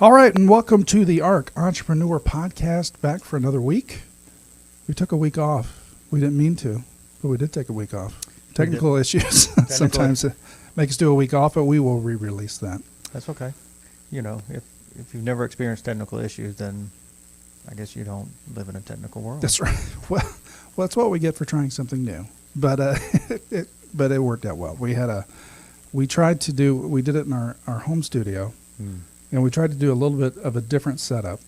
All right, and welcome to the ARC Entrepreneur Podcast, back for another week. We took a week off. We didn't mean to, but we did take a week off. Technical issues sometimes make us do a week off, but we will re-release that. That's okay. You know, if you've never experienced technical issues, then I guess you don't live in a technical world. That's right. Well, that's what we get for trying something new. But but it worked out well. We did it in our home studio. And we tried to do a little bit of a different setup,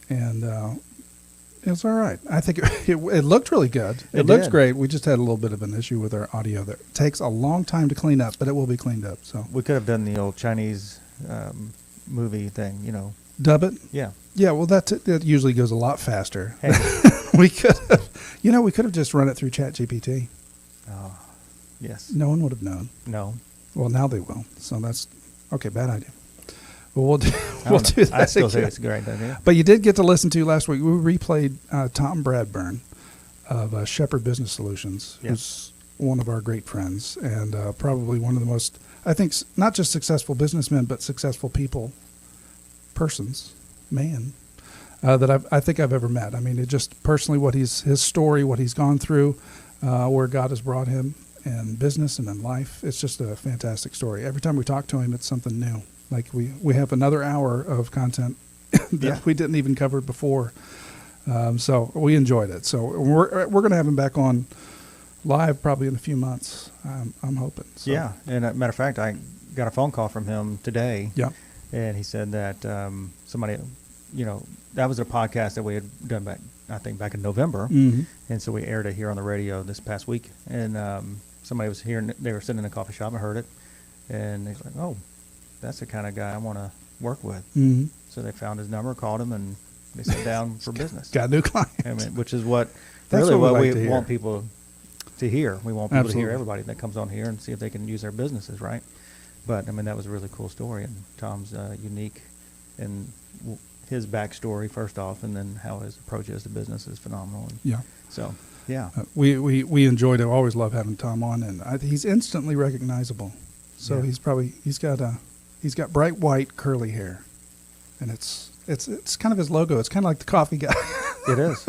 and it was all right. I think it looked really good. It looks great. We just had a little bit of an issue with our audio that takes a long time to clean up, but it will be cleaned up. So we could have done the old Chinese movie thing, you know. Dub it? Yeah. Yeah, well, that usually goes a lot faster. Hey. We could have just run it through ChatGPT. Oh, yes. No one would have known. No. Well, now they will. So that's, okay, bad idea. Well, we'll do that. I still think it's a great idea. But you did get to listen to last week. We replayed Tom Bradburn of Shepherd Business Solutions, who's one of our great friends and probably one of the most, I think, not just successful businessmen, but successful that I think I've ever met. I mean, it just personally his story, what he's gone through, where God has brought him in business and in life. It's just a fantastic story. Every time we talk to him, it's something new. Like we have another hour of content that we didn't even cover before. So we enjoyed it. So we're going to have him back on live probably in a few months. I'm hoping. So. Yeah. And matter of fact, I got a phone call from him today. Yeah. And he said that somebody, you know, that was a podcast that we had done back in November. Mm-hmm. And so we aired it here on the radio this past week. And somebody was here, and they were sitting in a coffee shop and heard it. And he's like, oh, that's the kind of guy I want to work with. Mm-hmm. So they found his number, called him, and they sat down for business. Got a new client. I mean, which is what we want people to hear. We want people to hear everybody that comes on here and see if they can use their businesses, right? But, I mean, that was a really cool story, and Tom's unique in his backstory, first off, and then how his approach is to business is phenomenal. And yeah. So, yeah. We enjoyed it. I always love having Tom on, and he's instantly recognizable. So he's got bright white curly hair, and it's kind of his logo. It's kind of like the coffee guy. It is.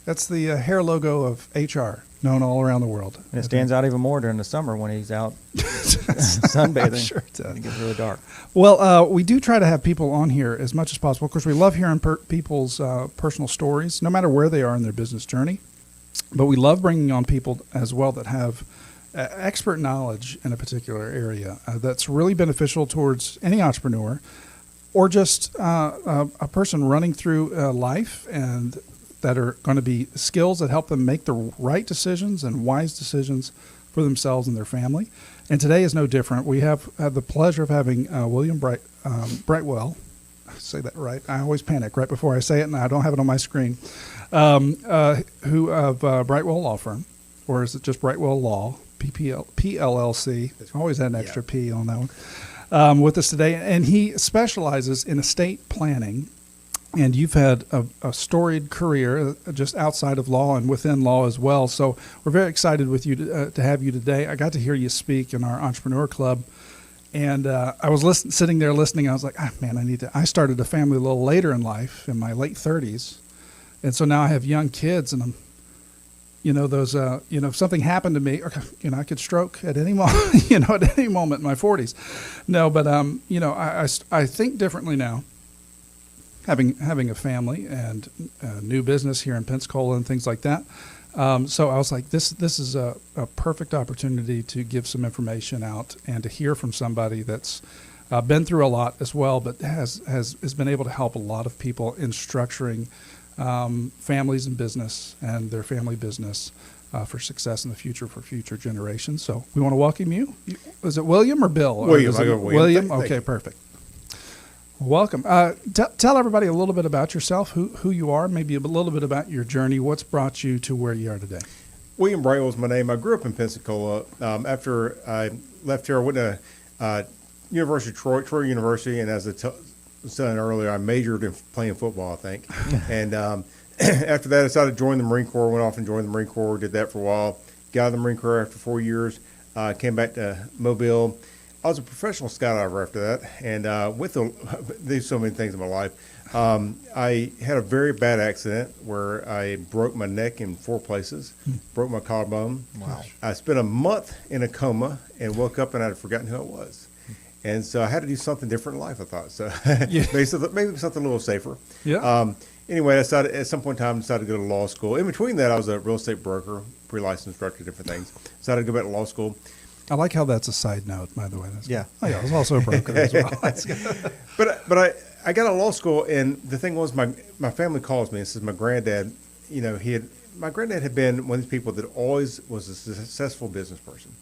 That's the hair logo of HR, known all around the world. And it stands out even more during the summer when he's out sunbathing. Sure it does. It gets really dark. Well, we do try to have people on here as much as possible. Of course, we love hearing people's personal stories, no matter where they are in their business journey. But we love bringing on people as well that have expert knowledge in a particular area that's really beneficial towards any entrepreneur or just a person running through life, and that are going to be skills that help them make the right decisions and wise decisions for themselves and their family. And today is no different. We have had the pleasure of having William Brightwell. Say that right. I always panic right before I say it, and I don't have it on my screen. Who of Brightwell Law Firm, or is it just Brightwell Law? PLLC. Always had an extra P on that one. With us today, and he specializes in estate planning. And you've had a storied career just outside of law and within law as well. So we're very excited with you to have you today. I got to hear you speak in our entrepreneur club, and I was sitting there listening. I was like, man, I started a family a little later in life, in my late 30s, and so now I have young kids, and I'm. If something happened to me, I could stroke at any moment, at any moment in my 40s. No, but, I think differently now, having a family and a new business here in Pensacola and things like that. So I was like, this is a perfect opportunity to give some information out and to hear from somebody that's been through a lot as well, but has been able to help a lot of people in structuring families and business and their family business for success in the future for future generations. So we want to welcome you. Is it William or Bill? William. I go William. Okay, perfect. Welcome. Tell everybody a little bit about yourself, who you are, maybe a little bit about your journey. What's brought you to where you are today? William Brightwell is my name. I grew up in Pensacola. After I left here, I went to University of Troy University, and as I said earlier, I majored in playing football, I think. And after that, I decided to join the Marine Corps, went off and joined the Marine Corps, did that for a while, got out of the Marine Corps after 4 years, came back to Mobile, I was a professional skydiver after that, and there's so many things in my life. I had a very bad accident where I broke my neck in 4 places, broke my collarbone. Wow. I spent a month in a coma and woke up and I'd forgotten who I was. And so I had to do something different in life, I thought. So maybe something a little safer. Yeah. Anyway, I decided at some point in time, decided to go to law school. In between that, I was a real estate broker, pre-licensed director, different things. Decided to go back to law school. I like how that's a side note, by the way. Yeah. Oh, yeah, I was also a broker as well. But I got out of law school, and the thing was, my family calls me and says my granddad, my granddad had been one of these people that always was a successful business person.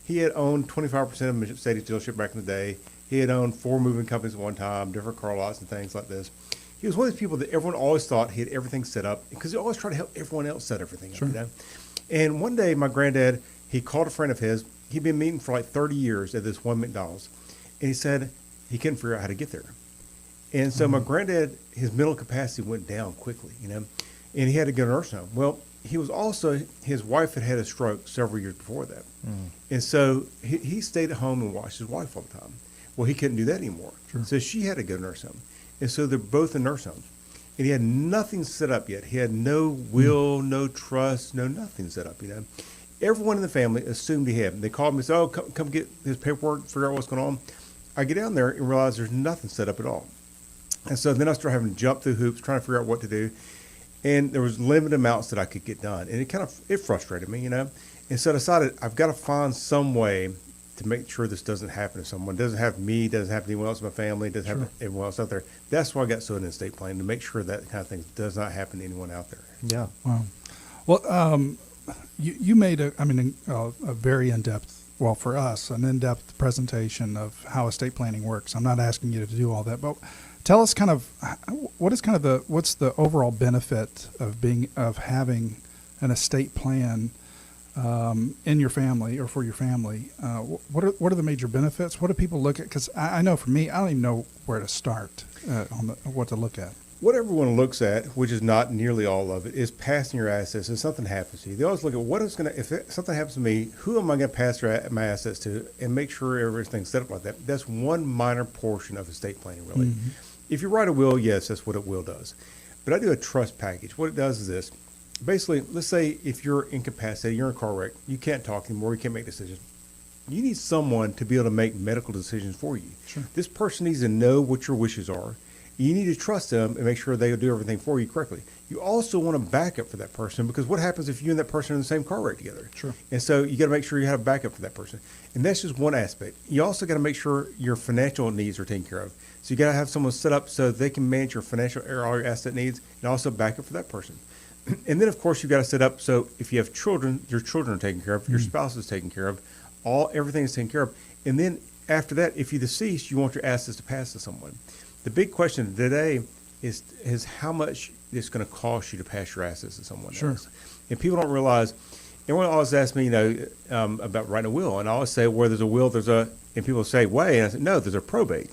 He had owned 25% of a Mercedes dealership back in the day. He had owned 4 moving companies at one time, different car lots and things like this. He was one of these people that everyone always thought he had everything set up because he always tried to help everyone else set everything up. And one day, my granddad, he called a friend of his. He'd been meeting for like 30 years at this one McDonald's, and he said he couldn't figure out how to get there. And so my granddad, his mental capacity went down quickly, and he had to go to nursing home. Well, his wife had a stroke several years before that. And so he stayed at home and watched his wife all the time. Well, he couldn't do that anymore. Sure. So she had to go to nursing home. And so they're both in nursing homes. And he had nothing set up yet. He had no will, no trust, nothing set up, Everyone in the family assumed he had. They called me and said, oh, come get his paperwork, figure out what's going on. I get down there and realize there's nothing set up at all. And so then I started having to jump through hoops, trying to figure out what to do. And there was limited amounts that I could get done. And it frustrated me, And so I decided I've got to find some way to make sure this doesn't happen to someone. It doesn't happen to me, doesn't happen to anyone else in my family, doesn't happen to everyone else out there. That's why I got so into estate planning, to make sure that kind of thing does not happen to anyone out there. Yeah. Wow. Well, you made a very in-depth, well, for us, an in-depth presentation of how estate planning works. I'm not asking you to do all that, but tell us what's the overall benefit of having an estate plan in your family or for your family? What are the major benefits? What do people look at? Because I know for me, I don't even know where to start on what to look at. What everyone looks at, which is not nearly all of it, is passing your assets. If something happens to you, they always look at if something happens to me, who am I going to pass my assets to, and make sure everything's set up like that. That's one minor portion of estate planning, really. Mm-hmm. If you write a will, yes, that's what a will does. But I do a trust package. What it does is this. Basically, let's say if you're incapacitated, you're in a car wreck, you can't talk anymore, you can't make decisions. You need someone to be able to make medical decisions for you. Sure. This person needs to know what your wishes are. You need to trust them and make sure they'll do everything for you correctly. You also want a backup for that person, because what happens if you and that person are in the same car wreck together? Sure. And so you got to make sure you have a backup for that person. And that's just one aspect. You also got to make sure your financial needs are taken care of. So you got to have someone set up so they can manage your financial or all your asset needs, and also backup for that person. And then, of course, you've got to set up so if you have children, your children are taken care of, your spouse is taken care of, everything is taken care of. And then after that, if you decease, you want your assets to pass to someone. The big question today is how much it's going to cost you to pass your assets to someone else. And people don't realize. Everyone always asks me, about writing a will, and I always say, where there's a will, and people say, wait, and I say, no, there's a probate,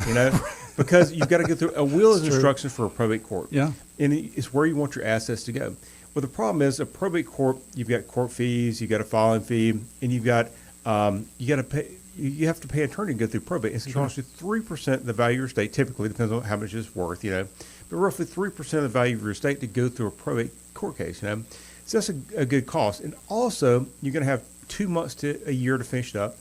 because you've got to go through a will is instructions for a probate court. Yeah. And it's where you want your assets to go. Well, the problem is a probate court, you've got court fees, you've got a filing fee, and you've got you have to pay an attorney to go through probate. It's going to cost you 3% of the value of your estate. Typically, depends on how much it's worth, but roughly 3% of the value of your estate to go through a probate court case, So that's a good cost. And also, you're going to have 2 months to a year to finish it up,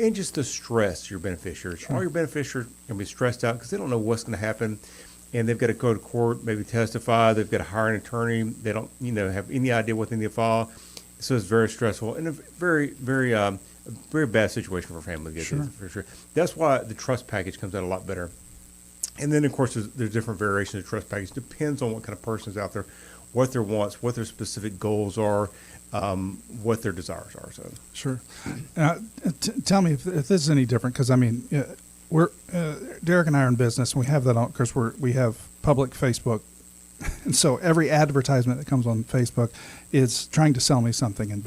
and just the stress your beneficiaries. All your beneficiaries are going to be stressed out because they don't know what's going to happen, and they've got to go to court, maybe testify. They've got to hire an attorney. They don't, have any idea what they need to file. So it's very stressful and a very, very, very bad situation for a family to get through, for sure. That's why the trust package comes out a lot better. And then, of course, there's different variations of trust package. Depends on what kind of person is out there, what their wants, what their specific goals are, what their desires are. So sure. Tell me if this is any different, because we're Derek and I are in business, and we have that on because we have public Facebook, and so every advertisement that comes on Facebook is trying to sell me something in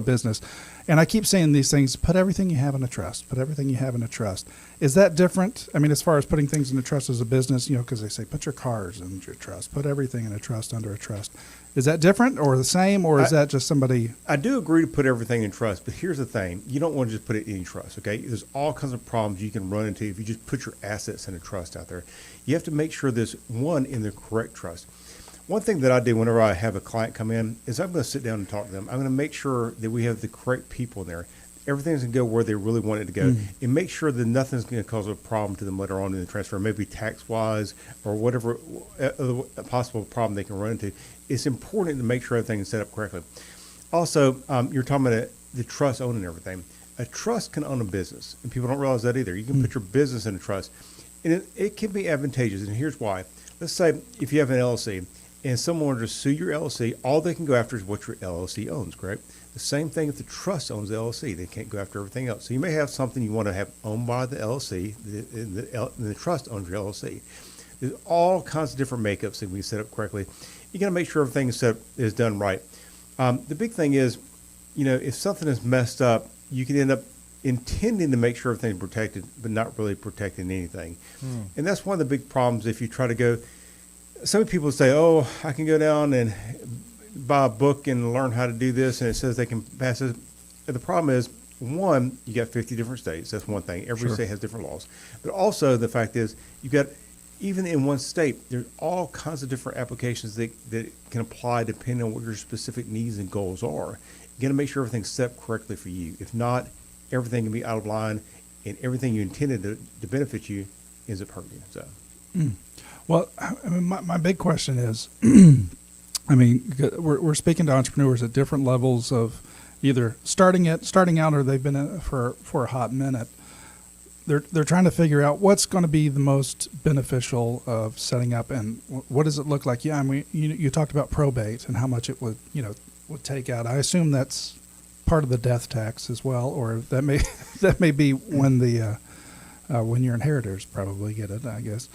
business. And I keep saying these things, put everything you have in a trust, put everything you have in a trust. Is that different? I mean, as far as putting things in a trust as a business, because they say put your cars in your trust, put everything in a trust under a trust. Is that different or the same, or is that just somebody? I do agree to put everything in trust, but here's the thing. You don't want to just put it in trust, okay? There's all kinds of problems you can run into if you just put your assets in a trust out there. You have to make sure there's one in the correct trust. One thing that I do whenever I have a client come in is I'm going to sit down and talk to them. I'm going to make sure that we have the correct people in there. Everything's going to go where they really want it to go, and make sure that nothing's going to cause a problem to them later on in the transfer, maybe tax-wise or whatever possible problem they can run into. It's important to make sure everything is set up correctly. Also, you're talking about the trust owning everything. A trust can own a business, and people don't realize that either. You can put your business in a trust, and it can be advantageous, and here's why. Let's say if you have an LLC, and someone wanted to sue your LLC, all they can go after is what your LLC owns, correct? The same thing if the trust owns the LLC. They can't go after everything else. So you may have something you want to have owned by the LLC, and the trust owns your LLC. There's all kinds of different makeups that we set up correctly. You got to make sure everything is done right. The big thing is, if something is messed up, you can end up intending to make sure everything's protected, but not really protecting anything. And that's one of the big problems if you try to go. Some people say, oh, I can go down and buy a book and learn how to do this, and it says they can pass it. And the problem is, one, you got 50 different states. That's one thing. Every state has different laws. But also the fact is, you got, even in one state, there's all kinds of different applications that can apply depending on what your specific needs and goals are. You got to make sure everything's set up correctly for you. If not, everything can be out of line, and everything you intended to benefit you ends up hurting you. So. Well, I mean, my big question is, I mean, we're speaking to entrepreneurs at different levels of either starting out, or they've been in it for a hot minute. They're trying to figure out what's going to be the most beneficial of setting up, and what does it look like. Yeah, I mean, you talked about probate and how much it would take out. I assume that's part of the death tax as well, or that may be when when your inheritors probably get it, I guess.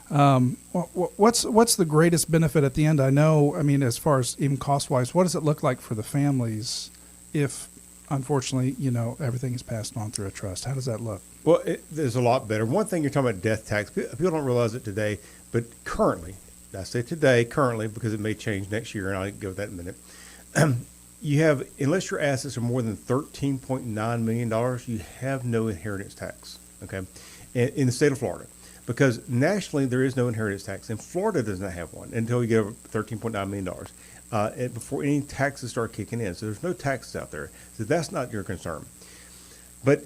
What's the greatest benefit at the end? I mean, as far as even cost-wise, what does it look like for the families if, unfortunately, everything is passed on through a trust? How does that look? Well, there's a lot better. One thing, you're talking about death tax. People don't realize it today, but currently, I say today, currently, because it may change next year, and I'll go with that in a minute. You have, unless your assets are more than $13.9 million, you have no inheritance tax, okay, in the state of Florida. Because nationally, there is no inheritance tax, and Florida does not have one until you get over $13.9 million before any taxes start kicking in. So there's no taxes out there. So that's not your concern. But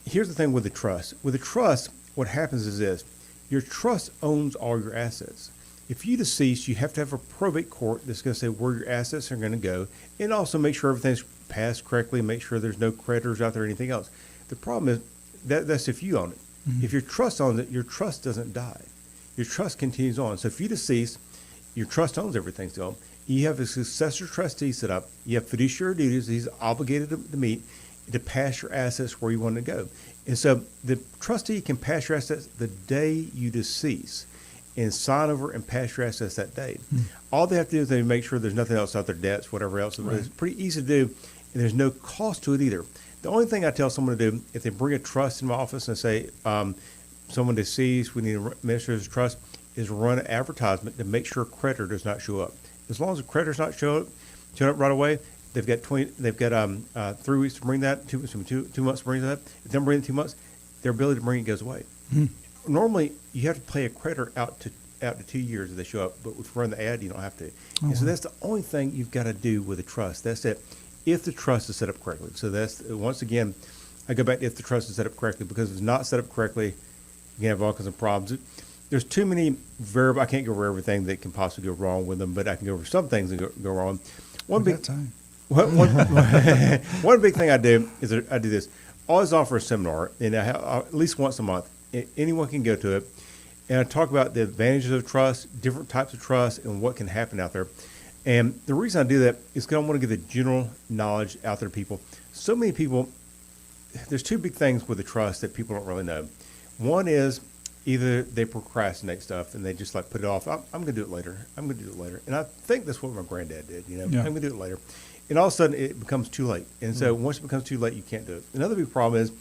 here's the thing with the trust. With the trust, what happens is this. Your trust owns all your assets. If you decease, you have to have a probate court that's going to say where your assets are going to go, and also make sure everything's passed correctly, make sure there's no creditors out there or anything else. The problem is that's if you own it. If your trust owns it, your trust doesn't die. Your trust continues on. So if you decease, your trust owns everything still. You have a successor trustee set up. You have fiduciary duties he's obligated to meet to pass your assets where you want to go. And so the trustee can pass your assets the day you decease and sign over and pass your assets that day. All they have to do is they make sure there's nothing else out there, debts, whatever else. Right. It's pretty easy to do, and there's no cost to it either. The only thing I tell someone to do, if they bring a trust in my office and say, someone deceased, we need to administer this trust, is run an advertisement to make sure a creditor does not show up. As long as the creditor's not showing up right away, they've got 3 weeks to bring that, 2 months to bring that. If they don't bring it in 2 months, their ability to bring it goes away. Normally, you have to pay a creditor out to 2 years if they show up, but if you run the ad, you don't have to. And so that's the only thing you've got to do with a trust. That's it. If the trust is set up correctly. So that's, once again, I go back to if the trust is set up correctly, because if it's not set up correctly, you can have all kinds of problems. There's too many variables. I can't go over everything that can possibly go wrong with them, but I can go over some things that go wrong. One big thing I do is I do this. I always offer a seminar, and I have, at least once a month. Anyone can go to it, and I talk about the advantages of trust, different types of trust, and what can happen out there. And the reason I do that is because I want to give the general knowledge out there to people. So many people, there's two big things with the trust that people don't really know. One is either they procrastinate stuff and they just put it off. I'm going to do it later. I'm going to do it later. And I think that's what my granddad did, I'm going to do it later. and all of a sudden it becomes too late. And so once it becomes too late, you can't do it. Another big problem is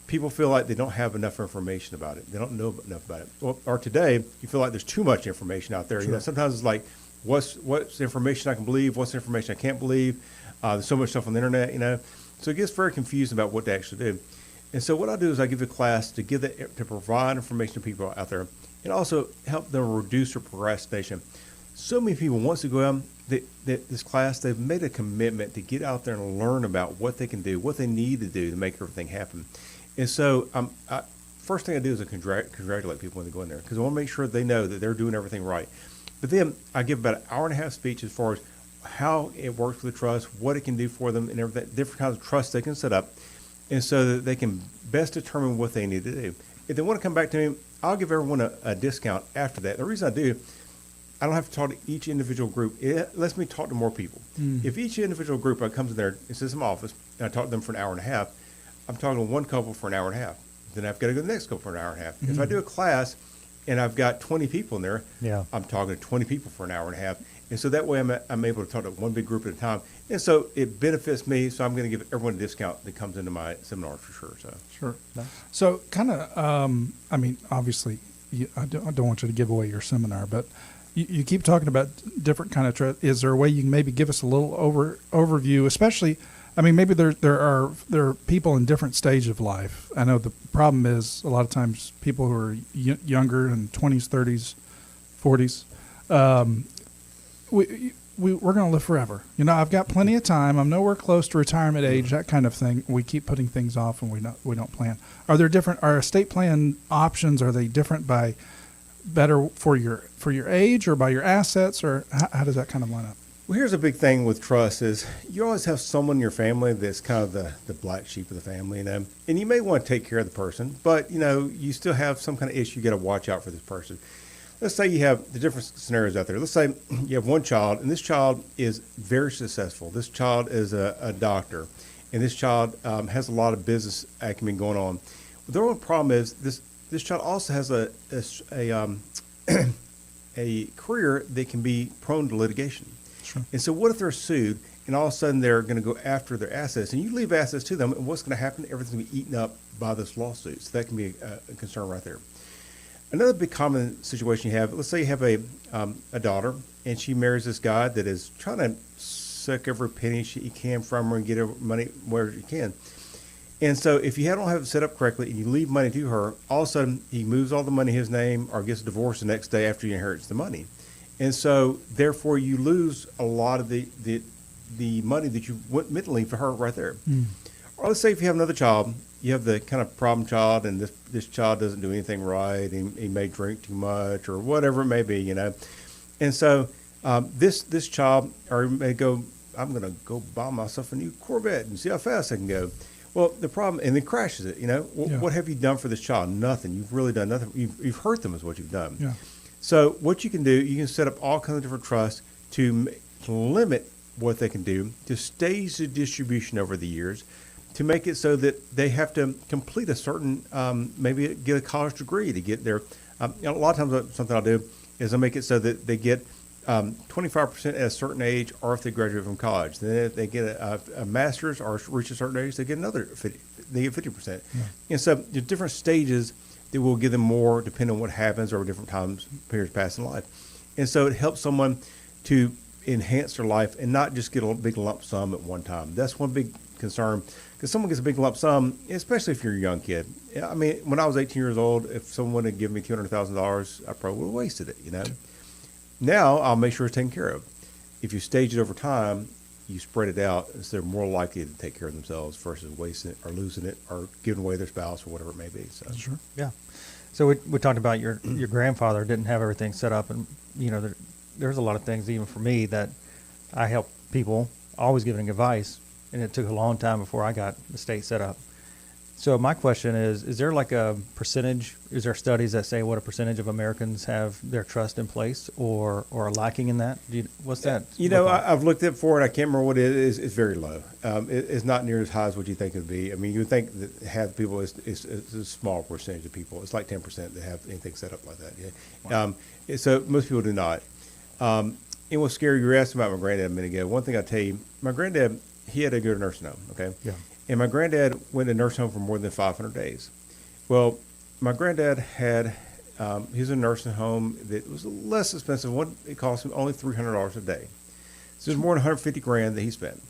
people feel like they don't have enough information about it. They don't know enough about it. Or today, you feel like there's too much information out there. Sure. Sometimes it's like, what's information I can believe? What's information I can't believe? There's so much stuff on the internet. So it gets very confusing about what to actually do. And so what I do is I give a class to provide information to people out there, and also help them reduce their procrastination. So many people, once they go out, this class, they've made a commitment to get out there and learn about what they can do, what they need to do to make everything happen. And so first thing I do is I congratulate people when they go in there, because I want to make sure they know that they're doing everything right. But then I give about an hour and a half speech as far as how it works with the trust, what it can do for them, and everything, different kinds of trusts they can set up, and so that they can best determine what they need to do. If they want to come back to me, I'll give everyone a discount after that. The reason I do, I don't have to talk to each individual group. It lets me talk to more people. If each individual group comes in there and sits in my office, and I talk to them for an hour and a half, I'm talking to one couple for an hour and a half. Then I've got to go to the next couple for an hour and a half. If I do a class and I've got 20 people in there, I'm talking to 20 people for an hour and a half. And so that way I'm able to talk to one big group at a time. And so it benefits me, so I'm going to give everyone a discount that comes into my seminar for sure. Sure. So kind of, obviously, I don't want you to give away your seminar, but you keep talking about different kind of is there a way you can maybe give us a little overview, especially, maybe there are people in different stages of life. I know the problem is a lot of times people who are younger in 20s, 30s, 40s, we're going to live forever. I've got plenty of time. I'm nowhere close to retirement age, that kind of thing. We keep putting things off and we don't plan. Are estate plan options, are they different by better for your age or by your assets, or how does that kind of line up? Well, here's a big thing with trust is you always have someone in your family that's kind of the black sheep of the family, and you may want to take care of the person, but you still have some kind of issue you got to watch out for this person. Let's say you have the different scenarios out there. Let's say you have one child, and this child is very successful. This child is a doctor, and this child has a lot of business acumen going on. The only problem is this child also has a career that can be prone to litigation. Sure. And so what if they're sued, and all of a sudden they're going to go after their assets, and you leave assets to them, and what's going to happen? Everything's going to be eaten up by this lawsuit. So that can be a concern right there. Another big common situation you have, let's say you have a daughter, and she marries this guy that is trying to suck every penny he can from her and get her money where he can. And so if you don't have it set up correctly and you leave money to her, all of a sudden he moves all the money in his name or gets divorced the next day after he inherits the money. And so therefore you lose a lot of the money that you went mentally for her right there. Or let's say if you have another child, you have the kind of problem child, and this child doesn't do anything right. He may drink too much or whatever it may be, And so this child, or may go, I'm going to go buy myself a new Corvette and see how fast I can go. Well, the problem, and then crashes it, What have you done for this child? Nothing. You've really done nothing. You've hurt them is what you've done. Yeah. So what you can do, you can set up all kinds of different trusts to limit what they can do, to stage the distribution over the years, to make it so that they have to complete a certain, maybe get a college degree to get their, a lot of times something I'll do is I'll make it so that they get 25% at a certain age, or if they graduate from college. Then if they get a master's or reach a certain age, they get another 50%. They get 50%. Yeah. And so there's different stages that will give them more depending on what happens over different times, periods past in life. And so it helps someone to enhance their life and not just get a big lump sum at one time. That's one big concern, because someone gets a big lump sum, especially if you're a young kid. When I was 18 years old, if someone had given me $200,000, I probably would have wasted it, Now I'll make sure it's taken care of. If you stage it over time, you spread it out, so they're more likely to take care of themselves versus wasting it or losing it or giving away their spouse or whatever it may be. So. Sure. Yeah. So we talked about your grandfather didn't have everything set up, and there's a lot of things even for me that I help people, always giving advice, and it took a long time before I got the estate set up. So my question is there like a percentage, is there studies that say what a percentage of Americans have their trust in place or are lacking in that? What's that? I've looked at for it. I can't remember what it is. It's very low. It's not near as high as what you think it would be. You would think that half the people is a small percentage of people. It's like 10% that have anything set up like that. Yeah. Wow. So most people do not. And what's scary, you were asking about my granddad a minute ago. One thing I'll tell you, my granddad, he had to go to nursing home, okay? Yeah. And my granddad went to nursing home for more than 500 days. Well, my granddad had, he was in a nursing home that was less expensive. It cost him only $300 a day. So there's more than 150 grand that he spent.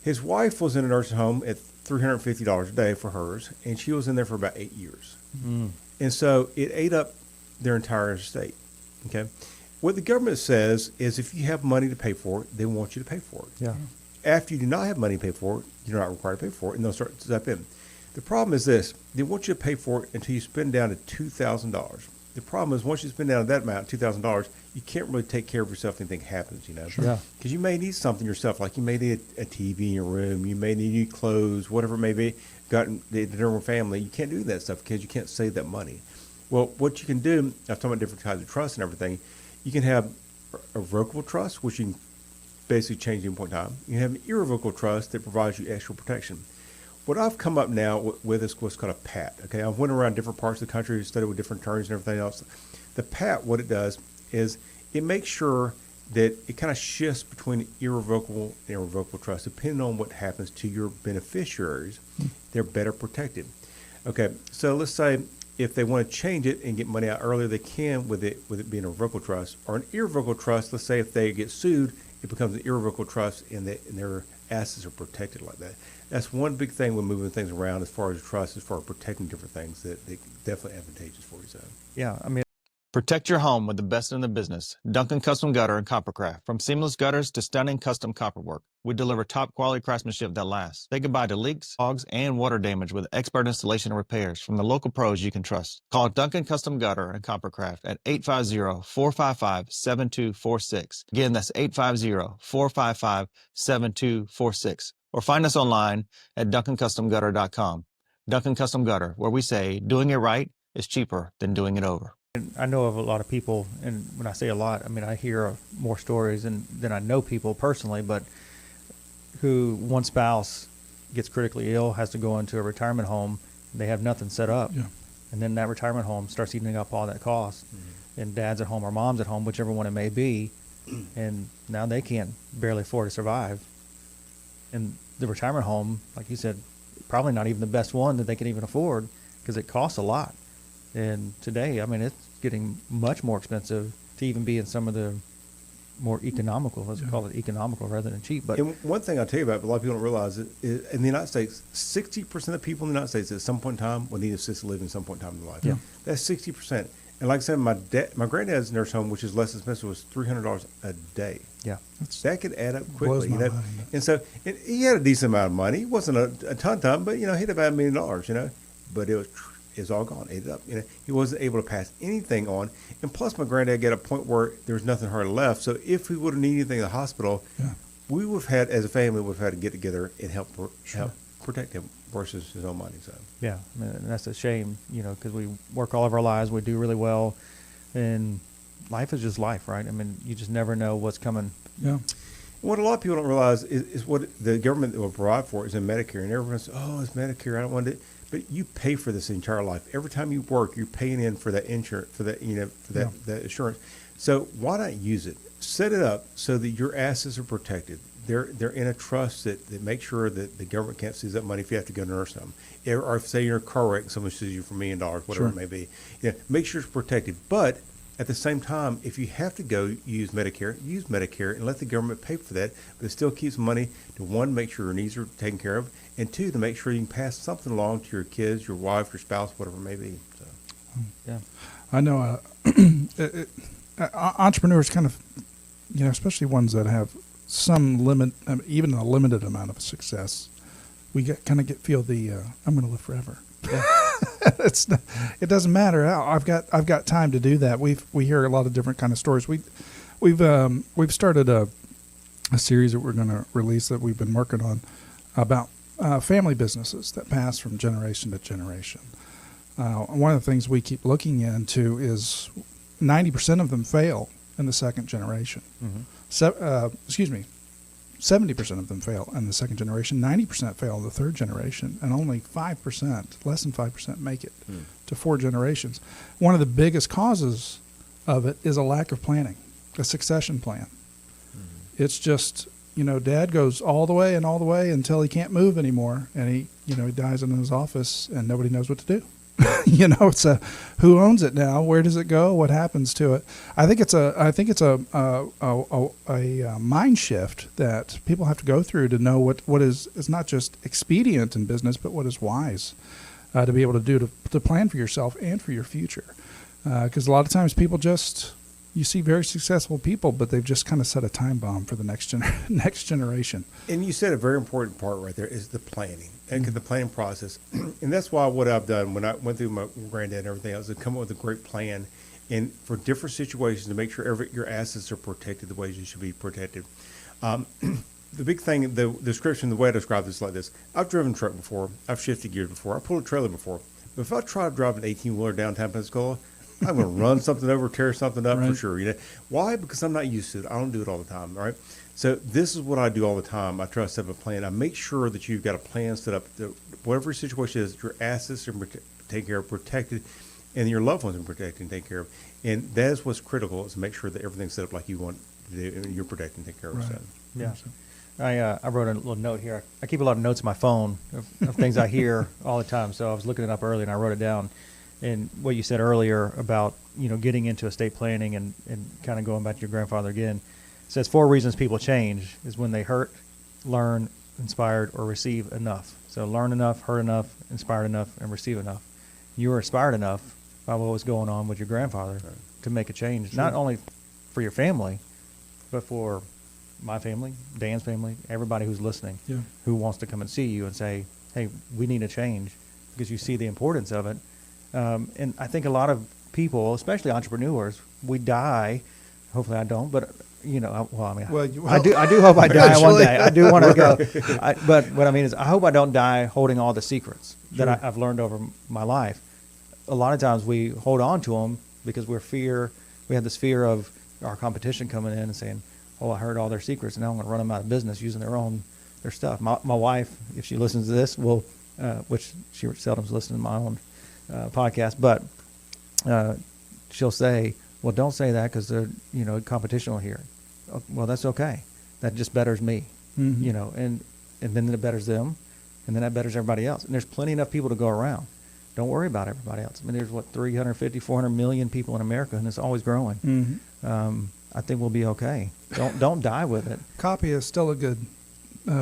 His wife was in a nursing home at $350 a day for hers, and she was in there for about 8 years. Mm. And so it ate up their entire estate, okay? What the government says is if you have money to pay for it, they want you to pay for it. Yeah. After you do not have money to pay for it, you're not required to pay for it, and they'll start to step in. The problem is this. They want you to pay for it until you spend down to $2,000. The problem is once you spend down that amount, $2,000, you can't really take care of yourself if anything happens, you know? Sure. Yeah. Because you may need something yourself, like you may need a TV in your room, you may need new clothes, whatever it may be, got the dinner with family. You can't do that stuff because you can't save that money. Well, what you can do, I was talking about different kinds of trusts and everything, you can have a revocable trust, which you can basically change at any point in time. You have an irrevocable trust that provides you extra protection. What I've come up now with is what's called a PAT. Okay, I've went around different parts of the country, studied with different attorneys and everything else. The PAT, what it does is it makes sure that it kind of shifts between irrevocable and irrevocable trust. Depending on what happens to your beneficiaries, they're better protected. Okay, so let's say if they want to change it and get money out earlier, they can with it being a revocable trust. Or an irrevocable trust, let's say if they get sued, it becomes an irrevocable trust and their assets are protected like that. That's one big thing with moving things around as far as trust, as far as protecting different things that definitely advantageous for you. So. Yeah. I mean, Protect your home with the best in the business. Duncan Custom Gutter and Coppercraft. From seamless gutters to stunning custom copperwork, we deliver top quality craftsmanship that lasts. Say goodbye to leaks, fogs, and water damage with expert installation and repairs from the local pros you can trust. Call Duncan Custom Gutter and Coppercraft at 850-455-7246. Again, that's 850-455-7246. Or find us online at duncancustomgutter.com. Duncan Custom Gutter, where we say doing it right is cheaper than doing it over. I know of a lot of people, and when I say a lot, I mean I hear more stories than I know people personally, but who one spouse gets critically ill, has to go into a retirement home, they have nothing set up, and then that retirement home starts eating up all that cost, and dad's at home or mom's at home, whichever one it may be, and now they can't barely afford to survive. And the retirement home, like you said, probably not even the best one that they can even afford because it costs a lot. And today, I mean, it's getting much more expensive to even be in some of the more economical, let's call it economical rather than cheap. But and one thing I'll tell you about, but a lot of people don't realize, is in the United States, 60% of people in the United States at some point in time will need assisted living at some point in time in their life. Yeah. That's 60%. And like I said, my granddad's nurse home, which is less expensive, was $300 a day. yeah, That could add up blows quickly. my You know? mind. And so he had a decent amount of money. It wasn't a ton, but, you know, he had about $1 million, you know. But it was all gone, ate it up. You know, he wasn't able to pass anything on. And plus, my granddad got a point where there was nothing hardly left. So if we would have needed anything in the hospital, we would have had, as a family, would have had to get together and help protect him versus his own money. So yeah, I mean, and that's a shame, you know, because we work all of our lives, we do really well, and life is just life, right? I mean, you just never know what's coming. Yeah. what a lot of people don't realize is what the government will provide for is in Medicare. And everyone says, oh, it's Medicare, I don't want it. But you pay for this entire life. Every time you work, you're paying in for that insurance, for that, you know, for that insurance. So why not use it? Set it up so that your assets are protected. They're in a trust that makes sure that the government can't seize that money if you have to go to nurse home. Or if, say, you're in a car wreck and someone sues you for $1 million, whatever it may be. Make sure it's protected. But at the same time, if you have to go use Medicare and let the government pay for that, but it still keeps money to, one, make sure your needs are taken care of, and two, to make sure you can pass something along to your kids, your wife, your spouse, whatever it may be. So. Yeah. I know entrepreneurs kind of, you know, especially ones that have some limit, even a limited amount of success, we feel the I'm going to live forever. Yeah. It doesn't matter. I've got time to do that. We hear a lot of different kind of stories. We've started a series that we're going to release that we've been working on about family businesses that pass from generation to generation. One of the things we keep looking into is 90% of them fail in the second generation. Mm-hmm. 70% of them fail in the second generation, 90% fail in the third generation, and only 5%, less than 5%, make it to 4 generations. One of the biggest causes of it is a lack of planning, a succession plan. it's just, Dad goes all the way and all the way until he can't move anymore, and he dies in his office, and nobody knows what to do. It's who owns it now? Where does it go? What happens to it? I think it's a mind shift that people have to go through to know what is not just expedient in business, but what is wise to be able to do to plan for yourself and for your future. Because a lot of times people you see very successful people, but they've just kind of set a time bomb for the next generation. And you said a very important part right there is the planning and the planning process. And that's why what I've done when I went through my granddad and everything else is come up with a great plan and for different situations to make sure your assets are protected the way you should be protected. The big thing, the description, the way I describe this is like this. I've driven a truck before. I've shifted gears before. I pulled a trailer before. But if I try to drive an 18-wheeler downtown Pensacola, I'm going to run something over, tear something up for sure. Why? Because I'm not used to it. I don't do it all the time, right? So this is what I do all the time. I try to set up a plan. I make sure that you've got a plan set up. Whatever your situation is, your assets are taken care of, protected, and your loved ones are protected and taken care of. And that is what's critical, is to make sure that everything's set up like you want to do, and you're protected and taken care of. Right. So. Yeah. I wrote a little note here. I keep a lot of notes on my phone of things I hear all the time. So I was looking it up earlier, and I wrote it down. And what you said earlier about, getting into estate planning and kind of going back to your grandfather again, it says 4 reasons people change is when they hurt, learn, inspired, or receive enough. So learn enough, hurt enough, inspired enough, and receive enough. You were inspired enough by what was going on with your grandfather to make a change, not only for your family, but for my family, Dan's family, everybody who's listening, who wants to come and see you and say, hey, we need a change, because you see the importance of it. And I think a lot of people, especially entrepreneurs, we die. Hopefully I don't, but I do hope I die one day. I do want to go. But what I mean is, I hope I don't die holding all the secrets that I've learned over my life. A lot of times we hold on to them because we have this fear of our competition coming in and saying, oh, I heard all their secrets, and now I'm going to run them out of business using their stuff. My wife, if she listens to this, will, which she seldom listens to my own podcast, but she'll say, well, don't say that because they're, competition will hear it. Oh, well, that's okay. That just betters me, and then it betters them, and then that betters everybody else. And there's plenty enough people to go around. Don't worry about everybody else. I mean, there's 350, 400 million people in America, and it's always growing. I think we'll be okay. Don't die with it. Copy is still a good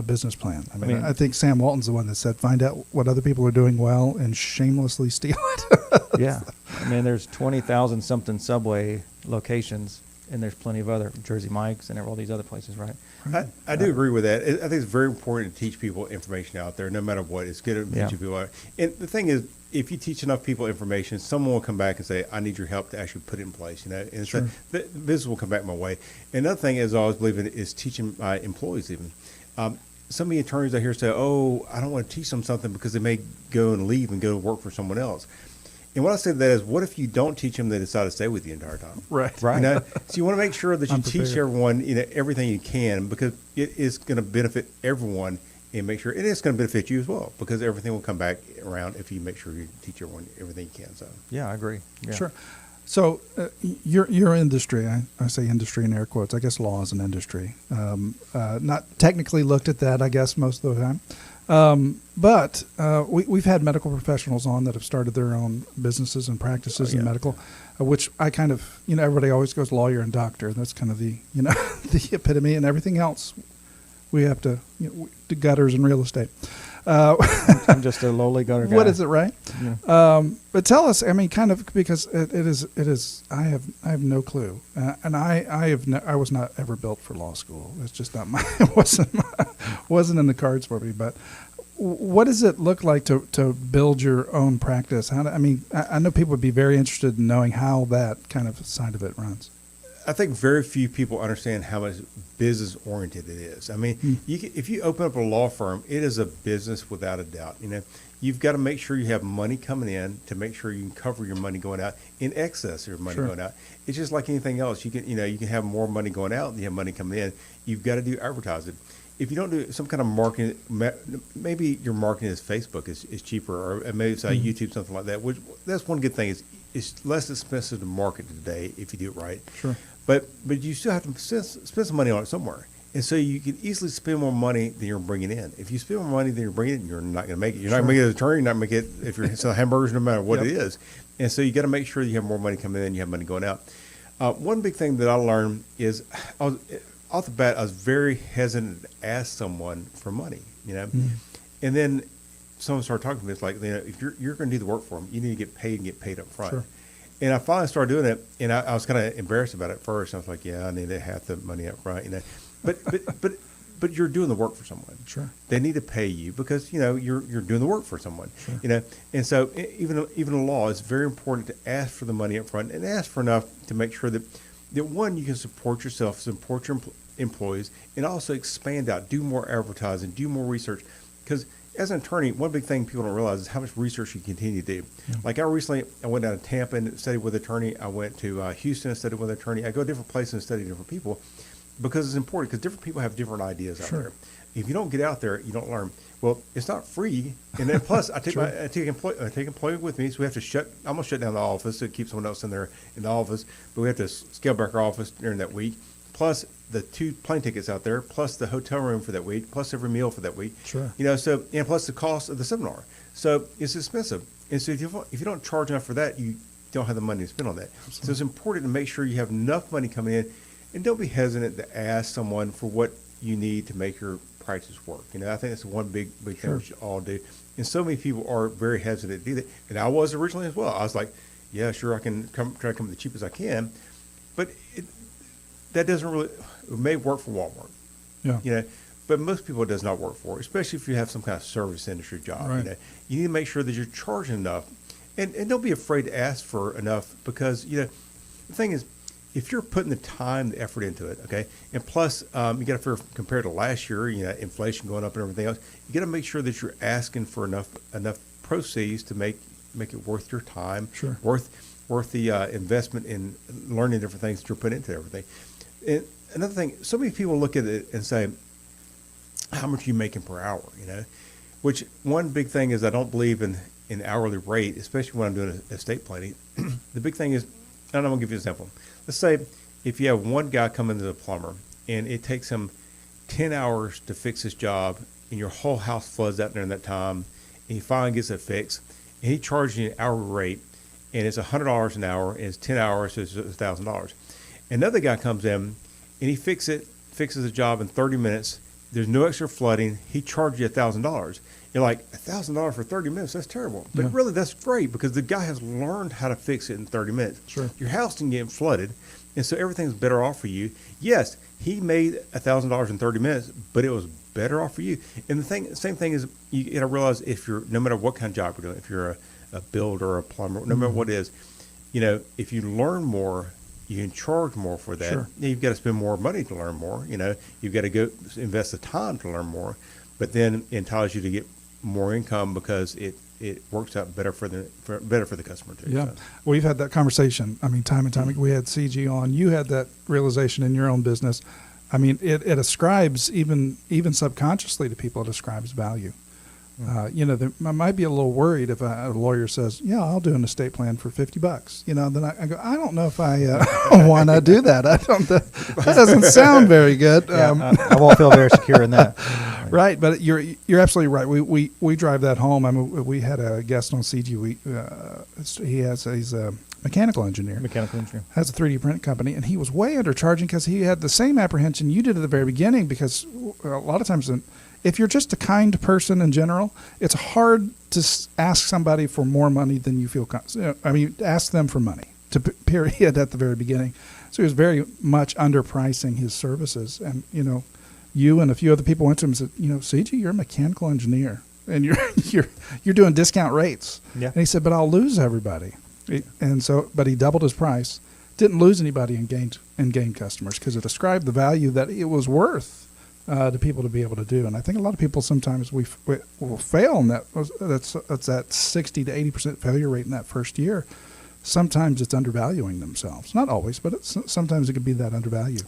business plan. I mean, I think Sam Walton's the one that said, find out what other people are doing well and shamelessly steal it. Yeah. I mean, there's 20,000 something Subway locations, and there's plenty of other Jersey Mike's and all these other places, right? I do agree with that. I think it's very important to teach people information out there, no matter what. It's good to teach people. And the thing is, if you teach enough people information, someone will come back and say, I need your help to actually put it in place. And so the business will come back my way. Another thing is, I always believe in is teaching my employees even. Some of the attorneys I hear say, oh, I don't want to teach them something because they may go and leave and go work for someone else. And what I say to that is, what if you don't teach them, they decide to stay with you the entire time? Right. So you want to make sure that you teach everyone, everything you can, because it is going to benefit everyone, and make sure it is going to benefit you as well, because everything will come back around if you make sure you teach everyone everything you can. So yeah, I agree. Yeah. Sure. So your industry, I say industry in air quotes, I guess law is an industry. Not technically looked at that, I guess, most of the time. But we've had medical professionals on that have started their own businesses and practices in medical, which I kind of, everybody always goes lawyer and doctor. That's kind of the, the epitome, and everything else we have to, do gutters and real estate. I'm just a lowly gutter guy. What is it, right? Yeah. But tell us, I mean, kind of, because it is. I have no clue, and I was not ever built for law school. It's just not my. It wasn't in the cards for me. But what does it look like to build your own practice? I know people would be very interested in knowing how that kind of side of it runs. I think very few people understand how much business oriented it is. I mean, if you open up a law firm, it is a business without a doubt. You've got to make sure you have money coming in to make sure you can cover your money going out in excess of your money going out. It's just like anything else. You can have more money going out than you have money coming in. You've got to do advertising. If you don't do some kind of marketing, maybe your marketing is Facebook is cheaper, or maybe it's YouTube, something like that. Which that's one good thing is it's less expensive to market today if you do it right. Sure. But you still have to spend some money on it somewhere. And so you can easily spend more money than you're bringing in. If you spend more money than you're bringing in, you're not going to make it. You're not going to make it as an attorney. You're not going to make it if you're selling hamburgers, no matter what it is. And so you got to make sure you have more money coming in, you have money going out. One big thing that I learned is off the bat, I was very hesitant to ask someone for money, And then someone started talking to me. It's like, if you're going to do the work for them, you need to get paid and get paid up front. Sure. And I finally started doing it, and I was kind of embarrassed about it at first. I was like, I need to have the money up front, But you're doing the work for someone. Sure. They need to pay you because you're doing the work for someone. Sure. And so even in law, it's very important to ask for the money up front and ask for enough to make sure that one, you can support yourself, support your employees, and also expand out, do more advertising, do more research. Because as an attorney, one big thing people don't realize is how much research you continue to do. Yeah. Like I went down to Tampa and studied with an attorney. I went to Houston and studied with an attorney. I go to different places and study different people. Because it's important, because different people have different ideas out there. If you don't get out there, you don't learn. Well, it's not free, and then plus I take employee with me, so we have to I'm gonna shut down the office to keep someone else in there in the office, but we have to scale back our office during that week. Plus the 2 plane tickets out there, plus the hotel room for that week, plus every meal for that week. Sure. So and plus the cost of the seminar. So it's expensive, and so if you don't charge enough for that, you don't have the money to spend on that. Absolutely. So it's important to make sure you have enough money coming in. And don't be hesitant to ask someone for what you need to make your practice work. I think that's one big thing we should all do. And so many people are very hesitant to do that. And I was originally as well. I was like, yeah, sure, I can try to come the cheapest I can. But that doesn't really, it may work for Walmart. Yeah. But most people it does not work for, especially if you have some kind of service industry job. Right. You need to make sure that you're charging enough. And don't be afraid to ask for enough because, the thing is, if you're putting the time, the effort into it, okay, and plus you got to compare to last year, inflation going up and everything else, you got to make sure that you're asking for enough proceeds to make it worth your time, worth the investment in learning different things that you're putting into everything. And another thing, so many people look at it and say, how much are you making per hour, which one big thing is I don't believe in hourly rate, especially when I'm doing estate planning. The big thing is, and I'm going to give you an example. Let's say if you have one guy come into the plumber and it takes him 10 hours to fix his job and your whole house floods out during that time and he finally gets it fixed and he charges you an hourly rate and it's $100 an hour and it's 10 hours, so it's $1,000. Another guy comes in and he fixes the job in 30 minutes. There's no extra flooding. He charges you $1,000. You're like, $1,000 for 30 minutes? That's terrible. But really, that's great because the guy has learned how to fix it in 30 minutes. Sure. Your house didn't get flooded, and so everything's better off for you. Yes, he made $1,000 in 30 minutes, but it was better off for you. And the same thing is, you got to realize no matter what kind of job you're doing, if you're a builder or a plumber, no matter what it is, if you learn more, you can charge more for that. Sure. You've got to spend more money to learn more. You've got to go invest the time to learn more, but then it entitles you to get more income because it works out better for the customer too. Yeah, so. We've had that conversation. I mean, time and time again. We had CG on. You had that realization in your own business. I mean, it ascribes even subconsciously to people. It ascribes value. They might be a little worried if a lawyer says, "Yeah, I'll do an estate plan for $50." Then I go, "I don't know if I want to do that. I don't. That doesn't sound very good." Yeah, I won't feel very secure in that. Right, but you're absolutely right. We drive that home. I mean, we had a guest on CG. He's a mechanical engineer. Has a 3D print company, and he was way undercharging because he had the same apprehension you did at the very beginning. Because a lot of times, if you're just a kind person in general, it's hard to ask somebody for more money than you feel. Ask them for money. Period at the very beginning. So he was very much underpricing his services, and you and a few other people went to him and said, CG, you're a mechanical engineer, and you're doing discount rates. Yeah. And he said, but I'll lose everybody. But he doubled his price, didn't lose anybody, and gained customers because it ascribed the value that it was worth to people to be able to do. And I think a lot of people sometimes we will fail in that. That's that 60 to 80% failure rate in that first year. Sometimes it's undervaluing themselves. Not always, but sometimes it could be that undervalue.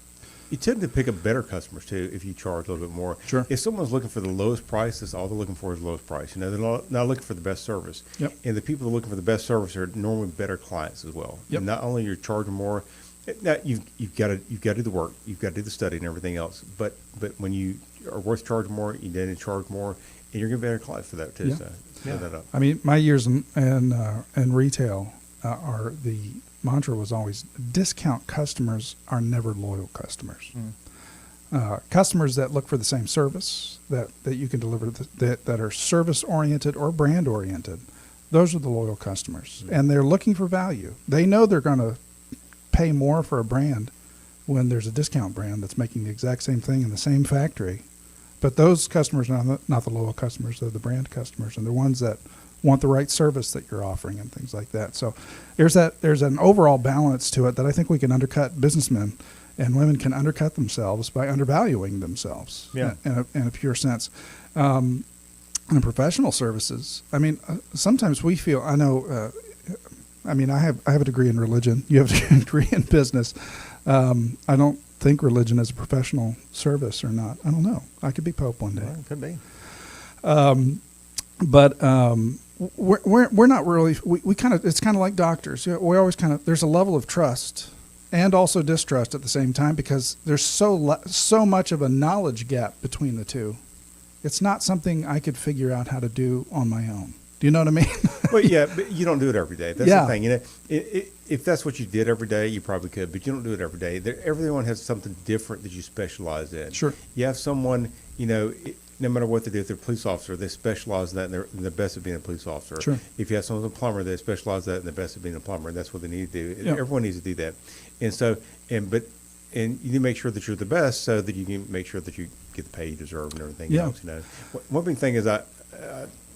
You tend to pick up better customers too if you charge a little bit more. Sure. If someone's looking for the lowest price, that's all they're looking for is the lowest price. They're not looking for the best service. Yep. And the people that are looking for the best service are normally better clients as well. Yep. And not only you're charging more, Now you've got to do the work, you've got to do the study and everything else. But when you are worth charging more, you need to charge more, and you're going to be better clients for that too. Yeah. So throw that up. I mean, my years in retail are the mantra was always discount customers are never loyal customers. Customers that look for the same service that you can deliver, that are service oriented or brand oriented, those are the loyal customers, and they're looking for value. They know they're going to pay more for a brand when there's a discount brand that's making the exact same thing in the same factory. But those customers are not the loyal customers, they're the brand customers, and they're ones that want the right service that you're offering and things like that. So there's an overall balance to it that I think we can undercut. Businessmen and women can undercut themselves by undervaluing themselves in a pure sense. In professional services, I mean, sometimes we feel, I know, I have a degree in religion. You have a degree in business. I don't think religion is a professional service or not. I don't know. I could be Pope one day. Well, it could be. But we're not really. We kind of. It's kind of like doctors. We always kind of. There's a level of trust and also distrust at the same time because there's so much of a knowledge gap between the two. It's not something I could figure out how to do on my own. Do you know what I mean? Well, yeah, but you don't do it every day. That's Yeah. the thing. You know, if that's what you did every day, you probably could, but you don't do it every day. Everyone has something different that you specialize in. Sure. You have someone, you know, no matter what they do, if they're a police officer, they specialize in that, and they're the best at being a police officer. Sure. If you have someone who's a plumber, they specialize in that, and the best at being a plumber, and that's what they need to do. Yeah. Everyone needs to do that. And so, and you need to make sure that you're the best so that you can make sure that you get the pay you deserve and everything Yeah. else, you know. One big thing is I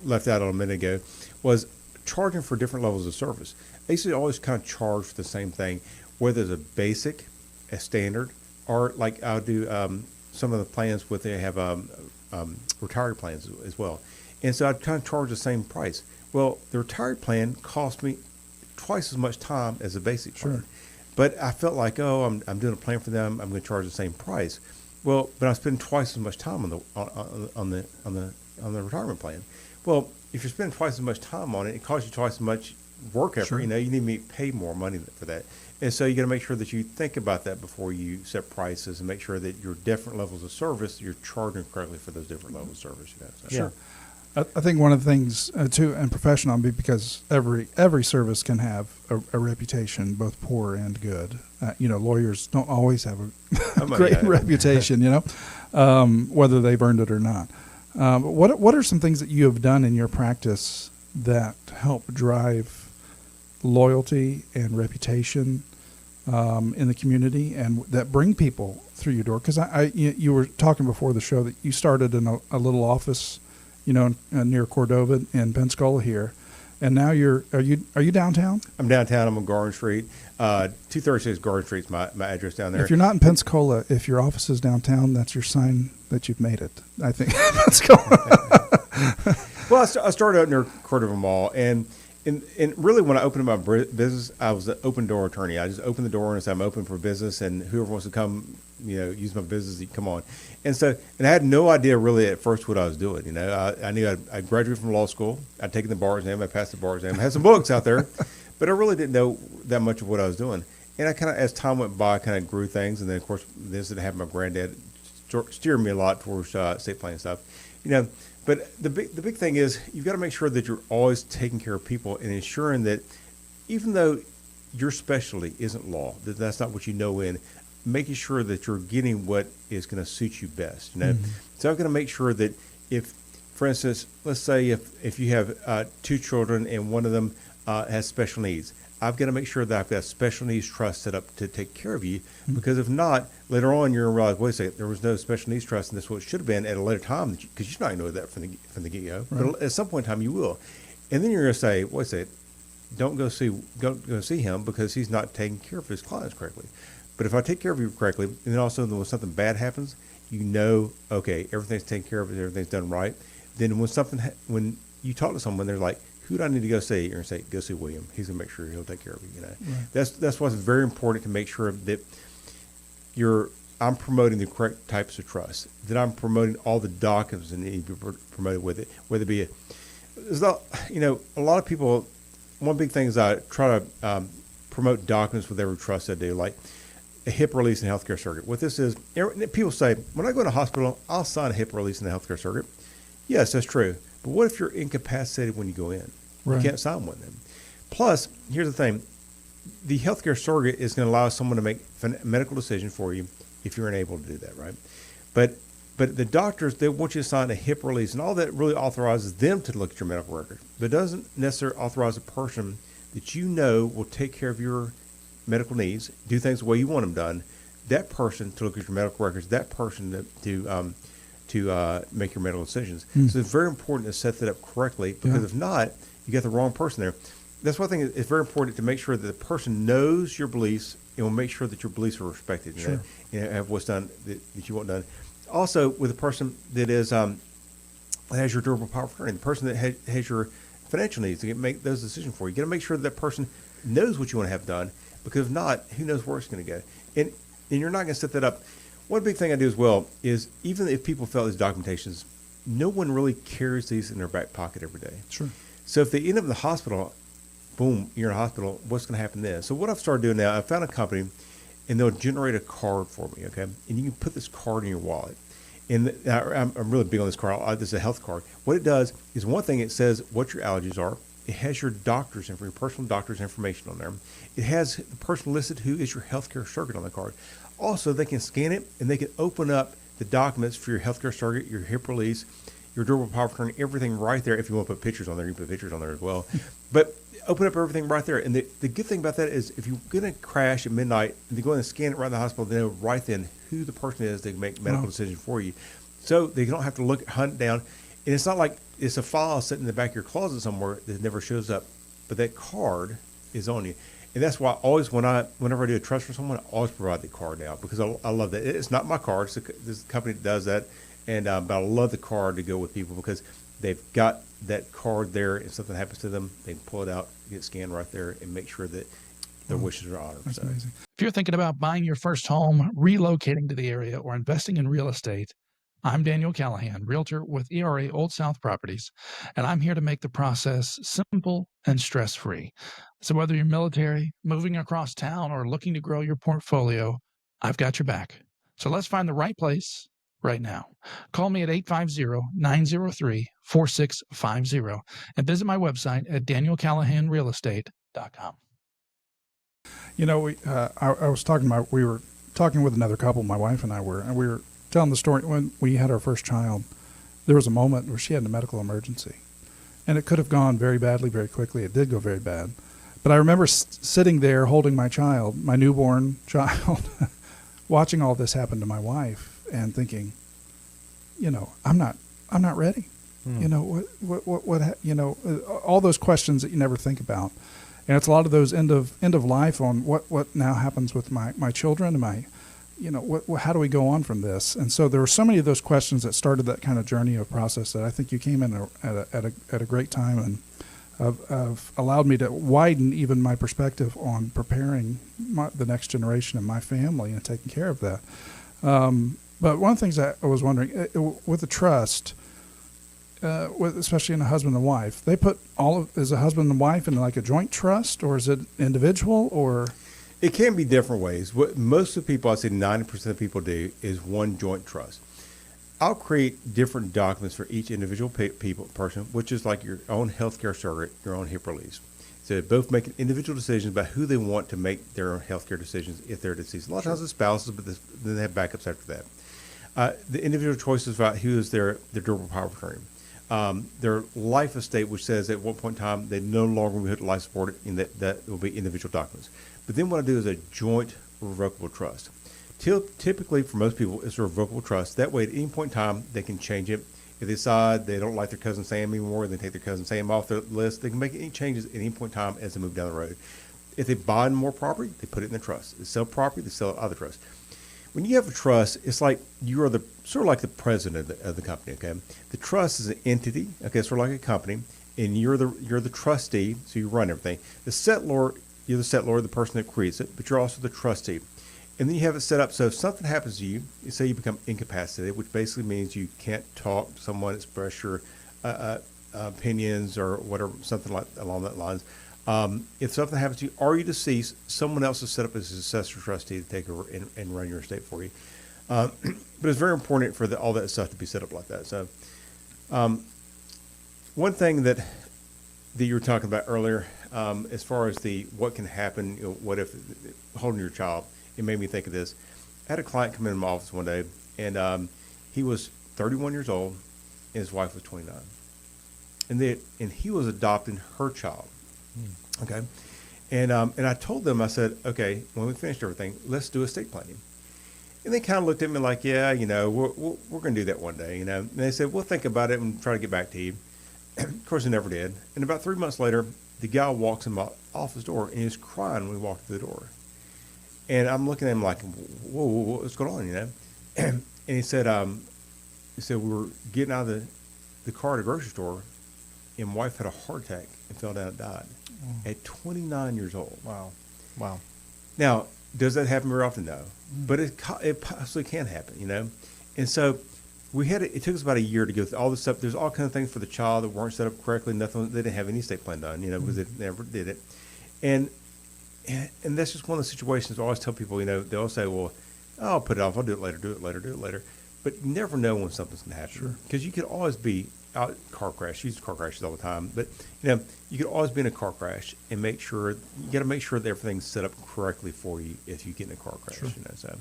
left out a minute ago was charging for different levels of service. I used to always kind of charge for the same thing, whether it's a basic, a standard, or like I'll do some of the plans with they have retired plans as well. And so I'd kind of charge the same price. Well, the retired plan cost me twice as much time as a basic plan. Sure. But I felt like, I'm doing a plan for them. I'm going to charge the same price. Well, but I spend twice as much time on the retirement plan. Well, if you're spending twice as much time on it, it costs you twice as much work effort. Sure. You know, you need to be paid more money for that. And so you got to make sure that you think about that before you set prices and make sure that your different levels of service, you're charging correctly for those different levels of service. You know, so. Sure. I think one of the things too, and professional, because every service can have a reputation, both poor and good. Lawyers don't always have a great reputation, whether they've earned it or not. But what are some things that you have done in your practice that help drive loyalty and reputation in the community, and that bring people through your door? Because you were talking before the show that you started in a little office, near Cordova in Pensacola here, and now are you downtown? I'm downtown. I'm on Garden Street. 236 Garden Street is my address down there. If you're not in Pensacola, if your office is downtown, that's your sign that you've made it, I think. Pensacola. Well, I started out near Cordova Mall, and really when I opened my business, I was an open door attorney. I just opened the door and said, I'm open for business, and whoever wants to come, use my business, you come on. And I had no idea really at first what I was doing. I knew I graduated from law school. I'd taken the bar exam. I passed the bar exam. I had some books out there, but I really didn't know that much of what I was doing. And I kind of, as time went by, kind of grew things. And then, of course, this had happened. My granddad steered me a lot towards estate planning stuff. But the big thing is you've got to make sure that you're always taking care of people and ensuring that even though your specialty isn't law, that's not what you know in, making sure that you're getting what is going to suit you best. Mm-hmm. So I've got to make sure that if, for instance, let's say if you have 2 children and one of them has special needs, I've got to make sure that I've got a special needs trust set up to take care of you, because if not, later on you're going to realize, wait a second, there was no special needs trust, and this is what it should have been at a later time, because you're not going to know that from the get-go. Right. But at some point in time you will. And then you're going to say, wait a second, don't go see him because he's not taking care of his clients correctly. But if I take care of you correctly, and then also when something bad happens, okay, everything's taken care of, everything's done right. Then when you talk to someone, they're like, who do I need to go see? You're going to say, go see William. He's going to make sure he'll take care of you. Right. That's what's very important, to make sure that I'm promoting the correct types of trust, that I'm promoting all the documents that need to be promoted with it, whether it be a lot of people. One big thing is I try to promote documents with every trust I do, like a HIP release in the healthcare circuit. What this is, people say, when I go to a hospital, I'll sign a HIP release in the healthcare circuit. Yes, that's true. But what if you're incapacitated when you go in? Right. You can't sign one then. Plus, here's the thing. The healthcare surrogate is going to allow someone to make a medical decision for you if you're unable to do that, right? But the doctors, they want you to sign a HIP release, and all that really authorizes them to look at your medical record, but it doesn't necessarily authorize a person that you know will take care of your medical needs, do things the way you want them done, that person to look at your medical records, that person to make your medical decisions. So it's very important to set that up correctly, because if not, you got the wrong person there. That's one thing. It's very important to make sure that the person knows your beliefs and will make sure that your beliefs are respected. Sure. And have what's done that you want done. Also, with a person that is has your durable power of attorney, the person that has your financial needs to make those decisions for you, you got to make sure that person knows what you want to have done, because if not, who knows where it's going to go. And you're not going to set that up. One big thing I do as well is, even if people fill out these documentations, no one really carries these in their back pocket every day. Sure. So if they end up in the hospital, boom, you're in a hospital, what's going to happen then? So what I've started doing now, I found a company, and they'll generate a card for me, okay? And you can put this card in your wallet. And I'm really big on this card. This is a health card. What it does is, one thing, it says what your allergies are. It has your doctor's information, your personal doctor's information on there. It has the person listed who is your healthcare surrogate on the card. Also, they can scan it, and they can open up the documents for your healthcare surrogate, your HIP release, your durable power of attorney, everything right there. If you want to put pictures on there, you can put pictures on there as well. But open up everything right there. And the good thing about that is, if you're going to crash at midnight and they go in and scan it right in the hospital, they know right then who the person is. They can make medical decisions for you. So they don't have to hunt down. And it's not like it's a file sitting in the back of your closet somewhere that never shows up. But that card is on you. And that's why always, whenever I do a trust for someone, I always provide the card now, because I love that. It's not my card. This company that does that. And but I love the card to go with people, because they've got that card there, and something happens to them, they can pull it out, get scanned right there, and make sure that their wishes are honored. That's amazing. If you're thinking about buying your first home, relocating to the area, or investing in real estate, I'm Daniel Callahan, realtor with ERA Old South Properties, and I'm here to make the process simple and stress-free. So whether you're military, moving across town, or looking to grow your portfolio, I've got your back. So let's find the right place right now. Call me at 850-903-4650 and visit my website at danielcallahanrealestate.com. You know, we were talking with another couple, my wife and I were, and we were telling the story when we had our first child. There was a moment where she had a medical emergency, and it could have gone very badly very quickly. It did go very bad. But I remember sitting there holding my child, my newborn child, watching all this happen to my wife, and thinking, I'm not ready. All those questions that you never think about. And it's a lot of those end of life on what now happens with my children and how do we go on from this? And so there were so many of those questions that started that kind of journey of process, that I think you came in at a great time, and have allowed me to widen even my perspective on preparing the next generation and my family and taking care of that. But one of the things I was wondering, with the trust, especially in a husband and wife, they put is a husband and wife in like a joint trust, or is it individual, or? It can be different ways. What most of the people, I'd say 90% of people do, is one joint trust. I'll create different documents for each individual person, which is like your own healthcare surrogate, your own HIP release. So both make individual decisions about who they want to make their own healthcare decisions if they're deceased. A lot of times it's spouses, but then they have backups after that. The individual choices about who is their durable power of attorney. Their life estate, which says at one point in time they no longer will be life support, and that will be individual documents. But then what I do is a joint revocable trust. Typically, for most people, it's a revocable trust. That way, at any point in time, they can change it. If they decide they don't like their cousin Sam anymore, they take their cousin Sam off their list. They can make any changes at any point in time as they move down the road. If they buy more property, they put it in the trust. They sell property, they sell it out of the trust. When you have a trust, it's like you are sort of like the president of the company. Okay, the trust is an entity. Okay, sort of like a company, and you're the trustee, so you run everything. The settlor, you're the settlor, the person that creates it, but you're also the trustee. And then you have it set up so if something happens to you, say you become incapacitated, which basically means you can't talk to someone, express your opinions or whatever, something like along that lines. If something happens to you or you deceased, someone else is set up as a successor trustee to take over and run your estate for you. But it's very important for all that stuff to be set up like that. So one thing that you were talking about earlier, as far as what can happen, what if holding your child, it made me think of this. I had a client come into my office one day, and he was 31 years old, and his wife was 29. And he was adopting her child. Okay. And I told them, I said, okay, when we finished everything, let's do estate planning. And they kind of looked at me like, yeah, we're going to do that one day, And they said, we'll think about it and try to get back to you. Of course, they never did. And about 3 months later, the guy walks in my office door, and he's crying when we walked through the door. And I'm looking at him like, whoa, what's going on, And he said, we were getting out of the car at the grocery store, and my wife had a heart attack and fell down and died at 29 years old. Wow. Now, does that happen very often? No. But it possibly can happen, And so it took us about a year to go through all this stuff. There's all kinds of things for the child that weren't set up correctly. Nothing. They didn't have any estate plan done, because they never did it. And that's just one of the situations I always tell people, they'll say, well, I'll put it off. I'll do it later. But you never know when something's going to happen. Because you could always be out car crash. You use car crashes all the time. But, you could always be in a car crash and you got to make sure that everything's set up correctly for you if you get in a car crash. Sure. So,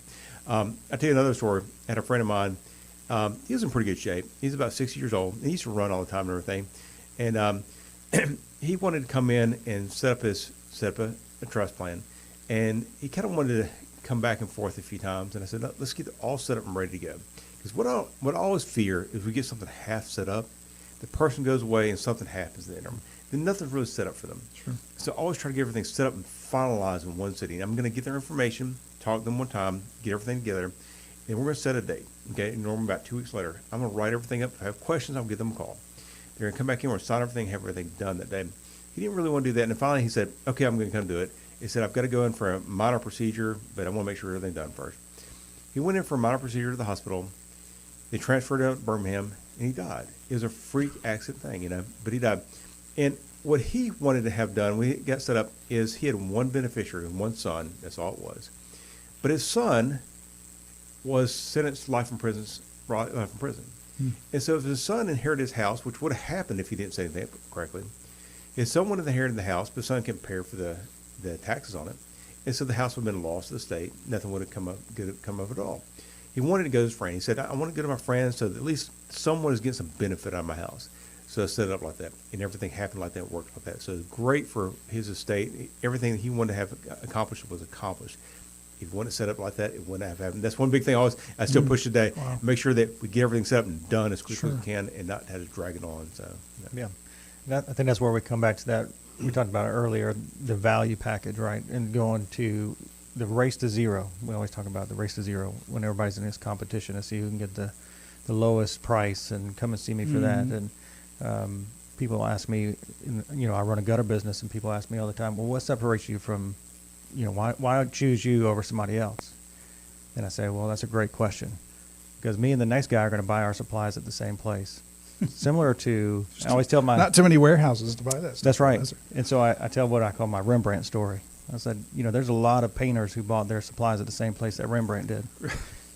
I'll tell you another story. I had a friend of mine. He was in pretty good shape. He's about 60 years old. And he used to run all the time and everything. And he wanted to come in and set up a trust plan. And he kind of wanted to come back and forth a few times. And I said, let's get it all set up and ready to go. Because what I always fear is we get something half set up, the person goes away and something happens in them. Then nothing's really set up for them. Sure. So I always try to get everything set up and finalized in one sitting. I'm going to get their information, talk to them one time, get everything together, and we're going to set a date. Okay, and normally about 2 weeks later, I'm going to write everything up. If I have questions, I'll give them a call. They're going to come back in, we're going to sign everything, have everything done that day. He didn't really want to do that, and finally he said, okay, I'm going to come do it. He said, I've got to go in for a minor procedure, but I want to make sure everything's done first. He went in for a minor procedure to the hospital. They transferred him to Birmingham, and he died. It was a freak accident thing, but he died. And what he wanted to have done when he got set up is he had one beneficiary and one son. That's all it was. But his son was sentenced to life in prison. And so if his son inherited his house, which would have happened if he didn't say anything correctly, his son would have inherited the house, but the son can pay for the taxes on it. And so the house would have been lost to the state. Nothing would have come up at all. He wanted to go to his friend. He said, I want to go to my friends so that at least someone is getting some benefit out of my house. So I set it up like that. And everything happened like that, worked like that. So it was great for his estate. Everything that he wanted to have accomplished was accomplished. If you want it set up like that, it wouldn't have happened. That's one big thing I still push today. Wow. Make sure that we get everything set up and done as quickly as we can and not have to drag it on. So Yeah. I think that's where we come back to that. We talked about it earlier, the value package, right? And going to the race to zero. We always talk about the race to zero when everybody's in this competition to see who can get the lowest price and come and see me for that. And people ask me, I run a gutter business, and people ask me all the time, well, what separates you from, why choose you over somebody else? And I say, well, that's a great question. Because me and the next guy are going to buy our supplies at the same place. Similar to, I always tell my... Not too many warehouses to buy that stuff. That's right. And so I tell what I call my Rembrandt story. I said, there's a lot of painters who bought their supplies at the same place that Rembrandt did.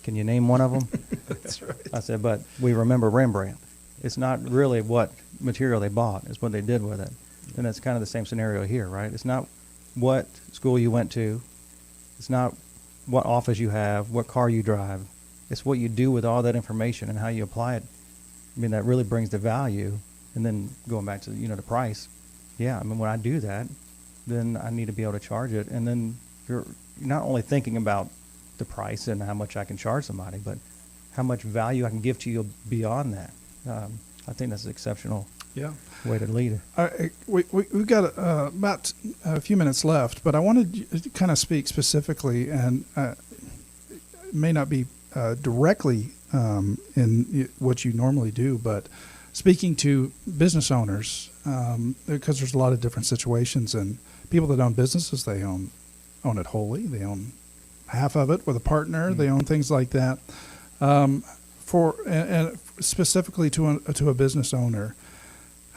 Can you name one of them? That's right. I said, but we remember Rembrandt. It's not really what material they bought, it's what they did with it. And that's kind of the same scenario here, right? It's not what school you went to. It's not what office you have, what car you drive. It's what you do with all that information and how you apply it. I mean, that really brings the value. And then going back to, the price. Yeah, I mean, when I do that, then I need to be able to charge it. And then you're not only thinking about the price and how much I can charge somebody, but how much value I can give to you beyond that. I think that's an exceptional way to lead. We've got about a few minutes left, but I wanted to kind of speak specifically, and it may not be directly in what you normally do, but speaking to business owners, because there's a lot of different situations, and people that own businesses, they own it wholly. They own half of it with a partner. Mm-hmm. They own things like that. And specifically to a business owner,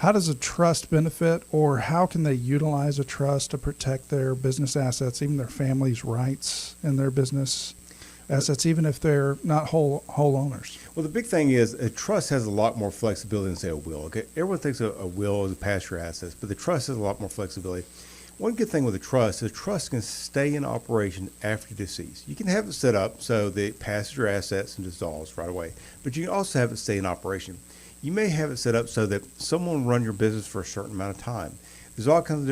How does a trust benefit, or how can they utilize a trust to protect their business assets, even their family's rights in their business assets, even if they're not whole owners? Well, the big thing is a trust has a lot more flexibility than, say, a will. Okay? Everyone thinks a will is a pass your assets, but the trust has a lot more flexibility. One good thing with a trust is a trust can stay in operation after you decease. You can have it set up so that it passes your assets and dissolves right away, but you can also have it stay in operation. You may have it set up so that someone will run your business for a certain amount of time. There's all kinds of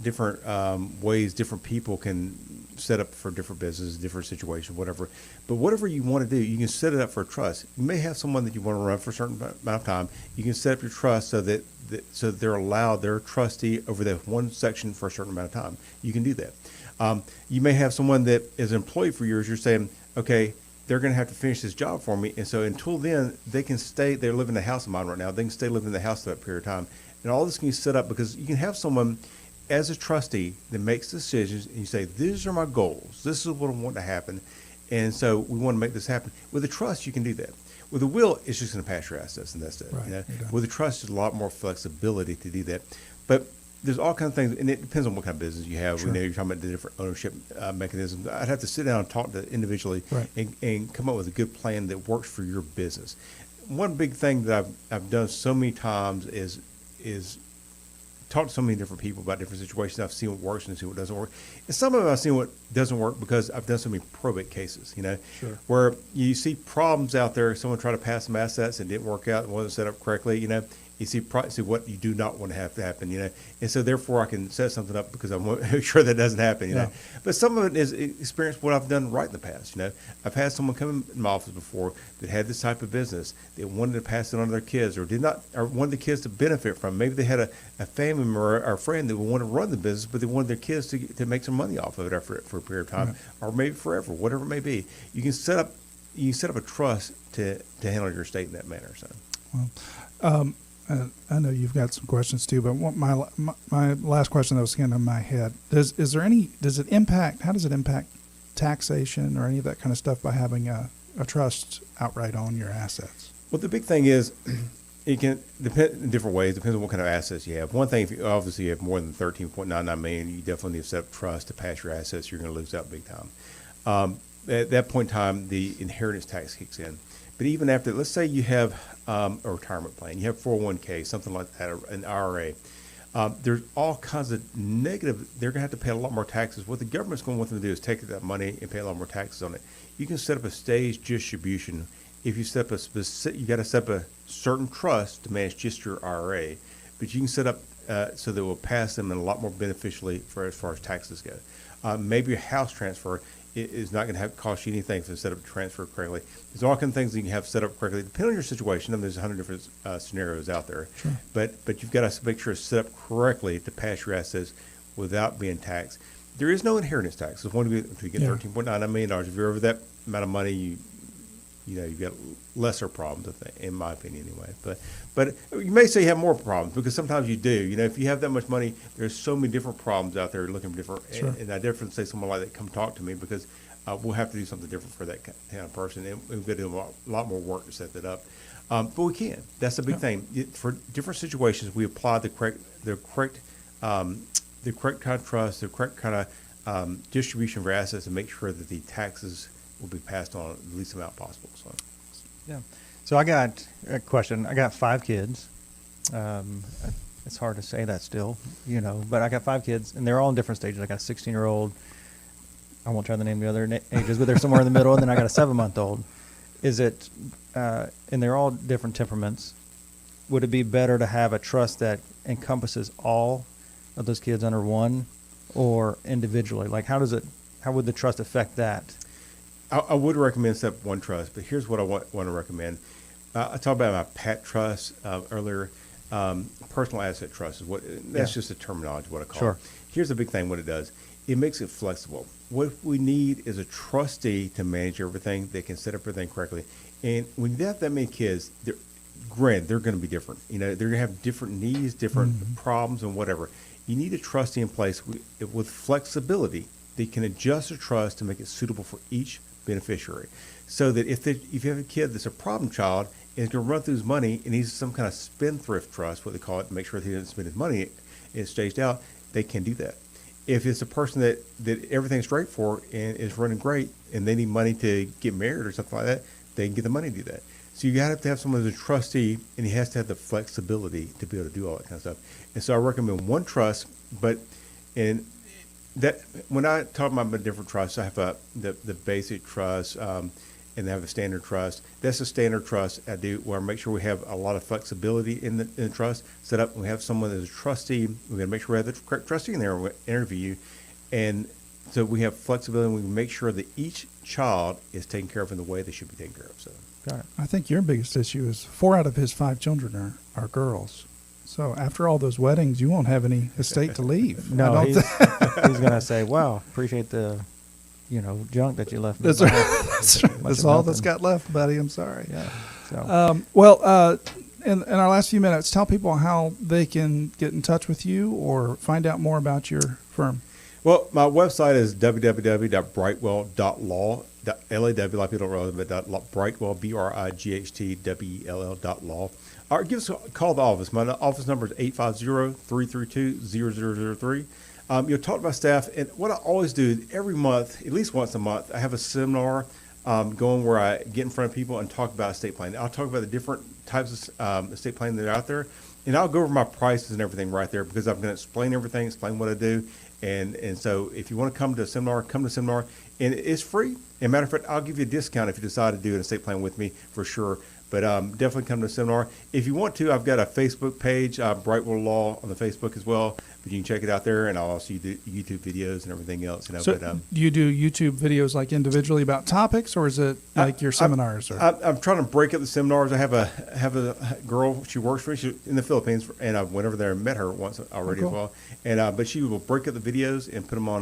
different ways different people can set up for different businesses, different situations, whatever. But whatever you want to do, you can set it up for a trust. You may have someone that you want to run for a certain amount of time. You can set up your trust so that they're allowed, they're a trustee over that one section for a certain amount of time. You can do that. You may have someone that is an employee for years. You're saying, okay, they're going to have to finish this job for me. And so until then, they can stay, they live in the house of mine right now. They can stay living in the house for that period of time. And all this can be set up because you can have someone as a trustee that makes decisions and you say, these are my goals. This is what I want to happen. And so we want to make this happen. With a trust, you can do that. With a will, it's just going to pass your assets and that's it. Right, You know? you're done. With a trust, there's a lot more flexibility to do that. But there's all kinds of things, and it depends on what kind of business you have. Sure. We know you're talking about the different ownership mechanisms. I'd have to sit down and talk to individually Right. and come up with a good plan that works for your business. One big thing that I've done so many times is talk to so many different people about different situations. I've seen what works and seen what doesn't work. And some of it I've seen what doesn't work because I've done so many probate cases, Sure. where you see problems out there. Someone tried to pass some assets and it didn't work out. It wasn't set up correctly, You see what you do not want to have to happen, And so therefore I can set something up because I want to make sure that doesn't happen, Yeah. But some of it is experience what I've done right in the past, I've had someone come in my office before that had this type of business. They wanted to pass it on to their kids or wanted the kids to benefit from it. Maybe they had a family member or a friend that would want to run the business, but they wanted their kids to make some money off of it for a period of time, or maybe forever, whatever it may be. You can set up a trust to handle your estate in that manner. So. I know you've got some questions too, but my last question that was kind of in my head, how does it impact taxation or any of that kind of stuff by having a trust outright on your assets? Well, the big thing is it can depend in different ways. Depends on what kind of assets you have. One thing, if you obviously you have more than $13.99 million, you definitely need to set up trust to pass your assets. You're going to lose out big time. At that point in time, the inheritance tax kicks in. But even after, let's say you have a retirement plan, you have 401k, something like that, or an IRA. There's all kinds of negative. They're going to have to pay a lot more taxes. What the government's going to want them to do is take that money and pay a lot more taxes on it. You can set up a staged distribution. If you set up you got to set up a certain trust to manage just your IRA, but you can set up so that it will pass them in a lot more beneficially as far as taxes go. Maybe a house transfer is not going to cost you anything to set up a transfer correctly. There's all kinds of things you can have set up correctly. Depending on your situation, there's 100 different scenarios out there. Sure. But you've got to make sure it's set up correctly to pass your assets without being taxed. There is no inheritance tax. If you get $13.99 million, if you're over that amount of money, you've got lesser problems, I think, in my opinion, anyway. But you may say you have more problems because sometimes you do. If you have that much money, there's so many different problems out there looking for different. Sure. And I definitely say someone like that, come talk to me because we'll have to do something different for that kind of person, and we've got to do a lot more work to set that up. But we can. That's the big thing. For different situations, we apply the correct kind of trust, the correct kind of distribution of our assets, and make sure that the taxes will be passed on the least amount possible. So, Yeah. So I got a question. I got 5 kids. It's hard to say that still, but I got 5 kids, and they're all in different stages. I got a 16-year-old. I won't try to name the other ages, but they're somewhere in the middle, and then I got a 7-month-old. Is it, and they're all different temperaments. Would it be better to have a trust that encompasses all of those kids under one, or individually? Like, how would the trust affect that? I would recommend set up one trust, but here's what I want to recommend. I talked about my PAT trust earlier. Personal asset trust is that's just a terminology, what I call Sure. it. Here's the big thing, what it does. It makes it flexible. What we need is a trustee to manage everything. They can set up everything correctly. And when you have that many kids, they're going to be different. They're going to have different needs, different problems, and whatever. You need a trustee in place with flexibility. They can adjust the trust to make it suitable for each beneficiary, so that if you have a kid that's a problem child and he's going to run through his money, and he's some kind of spendthrift trust, what they call it, to make sure that he doesn't spend his money, it's staged out, they can do that. If it's a person that everything's straight for and is running great, and they need money to get married or something like that, they can get the money to do that. So you got to have someone who's a trustee, and he has to have the flexibility to be able to do all that kind of stuff. And so I recommend one trust, and that when I talk about my different trusts, I have the basic trust, and I have a standard trust. That's a standard trust I do where I make sure we have a lot of flexibility in the trust set up. We have someone that's a trustee. We're going to make sure we have the correct trustee in there when we interview you. And so we have flexibility, and we make sure that each child is taken care of in the way they should be taken care of. So, Got it. I think your biggest issue is 4 out of his 5 children are girls. So after all those weddings, you won't have any estate to leave. No, he's going to say, wow, appreciate the, junk that you left me. That's right. That's all that's got left, buddy. I'm sorry. Yeah. So. In our last few minutes, tell people how they can get in touch with you or find out more about your firm. Well, my website is www.brightwell.law. LAW, a lot of people don't realize, but Brightwell, BRIGHTWELL.law. Or give us a call the office. My office number is 850-332-0003. You'll talk to my staff, and what I always do every month, at least once a month, I have a seminar going where I get in front of people and talk about estate planning. I'll talk about the different types of estate planning that are out there, and I'll go over my prices and everything right there because I'm going to explain everything, explain what I do. And so if you want to come to a seminar, come to a seminar, and it's free. As a matter of fact, I'll give you a discount if you decide to do an estate plan with me for sure. But definitely come to a seminar. If you want to, I've got a Facebook page, Brightwell Law on the Facebook as well. But you can check it out there, and I'll also do YouTube videos and everything else. So do you do YouTube videos like individually about topics, or is it like your seminars? I'm trying to break up the seminars. I have a girl. She works for me. She's in the Philippines, and I went over there and met her once already as well. And but she will break up the videos and put them on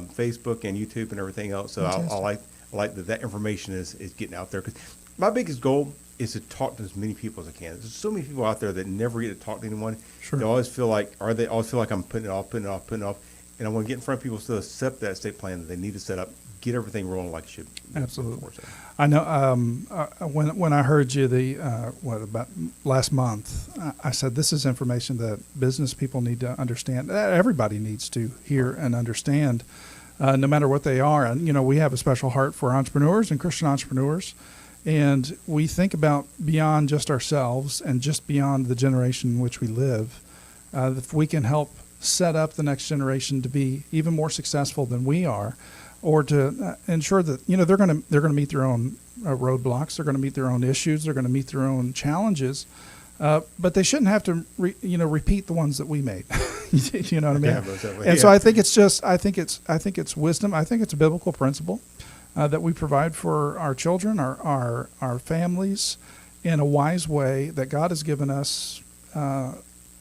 Facebook and YouTube and everything else. So I like that information is getting out there, because my biggest goal is to talk to as many people as I can. There's so many people out there that never get to talk to anyone. Sure. They always feel like I'm putting it off. And I want to get in front of people to accept that estate plan that they need to set up, get everything rolling like it should. Absolutely. Before, so. I know when I heard you about last month, I said this is information that business people need to understand. Everybody needs to hear and understand, no matter what they are. And, we have a special heart for entrepreneurs and Christian entrepreneurs. And we think about beyond just ourselves and just beyond the generation in which we live. If we can help set up the next generation to be even more successful than we are, or to ensure that they're going to meet their own roadblocks, they're going to meet their own issues, they're going to meet their own challenges, but they shouldn't have to repeat the ones that we made. You know what I mean? Yeah, so I think it's wisdom. I think it's a biblical principle. That we provide for our children, our families, in a wise way, that God has given us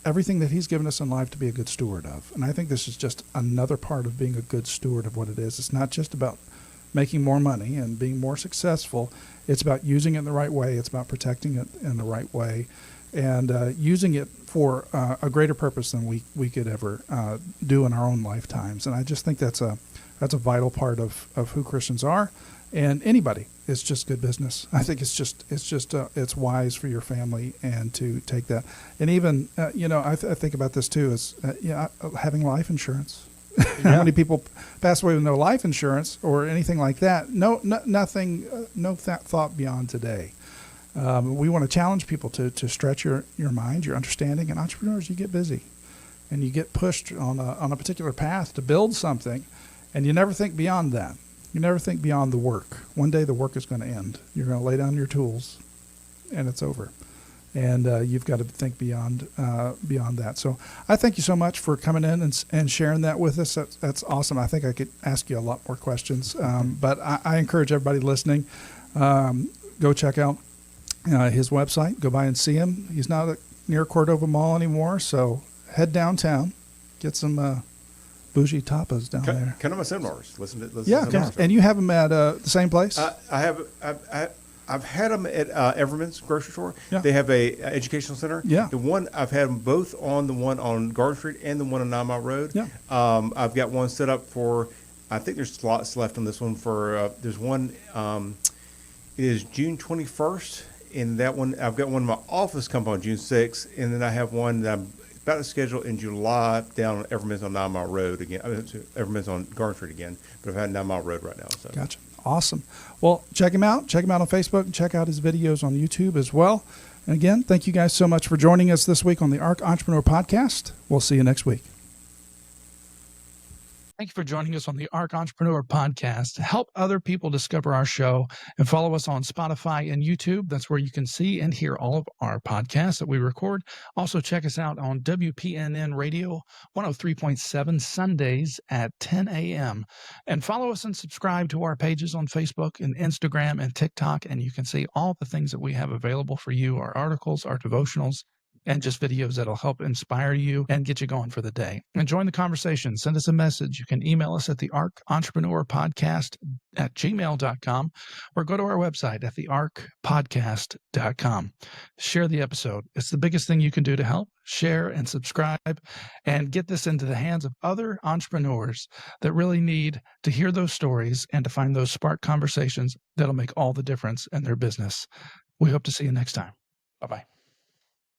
everything that He's given us in life to be a good steward of. And I think this is just another part of being a good steward of what it is. It's not just about making more money and being more successful. It's about using it in the right way. It's about protecting it in the right way, and using it for a greater purpose than we could ever do in our own lifetimes. And I just think that's a vital part of who Christians are, and anybody. It's just good business. I think it's wise for your family and to take that. And even I think about this too, is having life insurance. How many people pass away with no life insurance or anything like that? Nothing, no thought beyond today. We want to challenge people to stretch your mind, your understanding. And entrepreneurs, you get busy, and you get pushed on a particular path to build something. And you never think beyond that. You never think beyond the work. One day the work is going to end. You're going to lay down your tools, and it's over. And you've got to think beyond that. So I thank you so much for coming in and sharing that with us. That's awesome. I think I could ask you a lot more questions. But I encourage everybody listening, go check out his website. Go by and see him. He's not near Cordova Mall anymore, so head downtown, get some bougie tapas down there. Come to my seminars. Listen to seminars. And you have them at the same place? I've had them at Everman's grocery store. Yeah. They have a educational center. Yeah. The one I've had them both on, the one on Garden Street and the one on 9 Mile Road. Yeah. I've got one set up for. I think there's slots left on this one for. There's one. It is June 21st in that one, I've got one in my office coming on June 6th, and then I have one that I'm about to schedule in July down at Everminster on 9 Mile Road again. Everminster on Garden Street again, but I've had 9 Mile Road right now. So. Gotcha. Awesome. Well, check him out. Check him out on Facebook and check out his videos on YouTube as well. And again, thank you guys so much for joining us this week on the ARC Entrepreneur Podcast. We'll see you next week. Thank you for joining us on the ARC Entrepreneur Podcast. Help other people discover our show and follow us on Spotify and YouTube. That's where you can see and hear all of our podcasts that we record. Also, check us out on WPNN Radio 103.7 Sundays at 10 a.m. And follow us and subscribe to our pages on Facebook and Instagram and TikTok. And you can see all the things that we have available for you, our articles, our devotionals, and just videos that'll help inspire you and get you going for the day. And join the conversation. Send us a message. You can email us at the ARC Entrepreneur Podcast at gmail.com or go to our website at thearcpodcast.com. Share the episode. It's the biggest thing you can do to help. Share and subscribe and get this into the hands of other entrepreneurs that really need to hear those stories and to find those spark conversations that'll make all the difference in their business. We hope to see you next time. Bye-bye.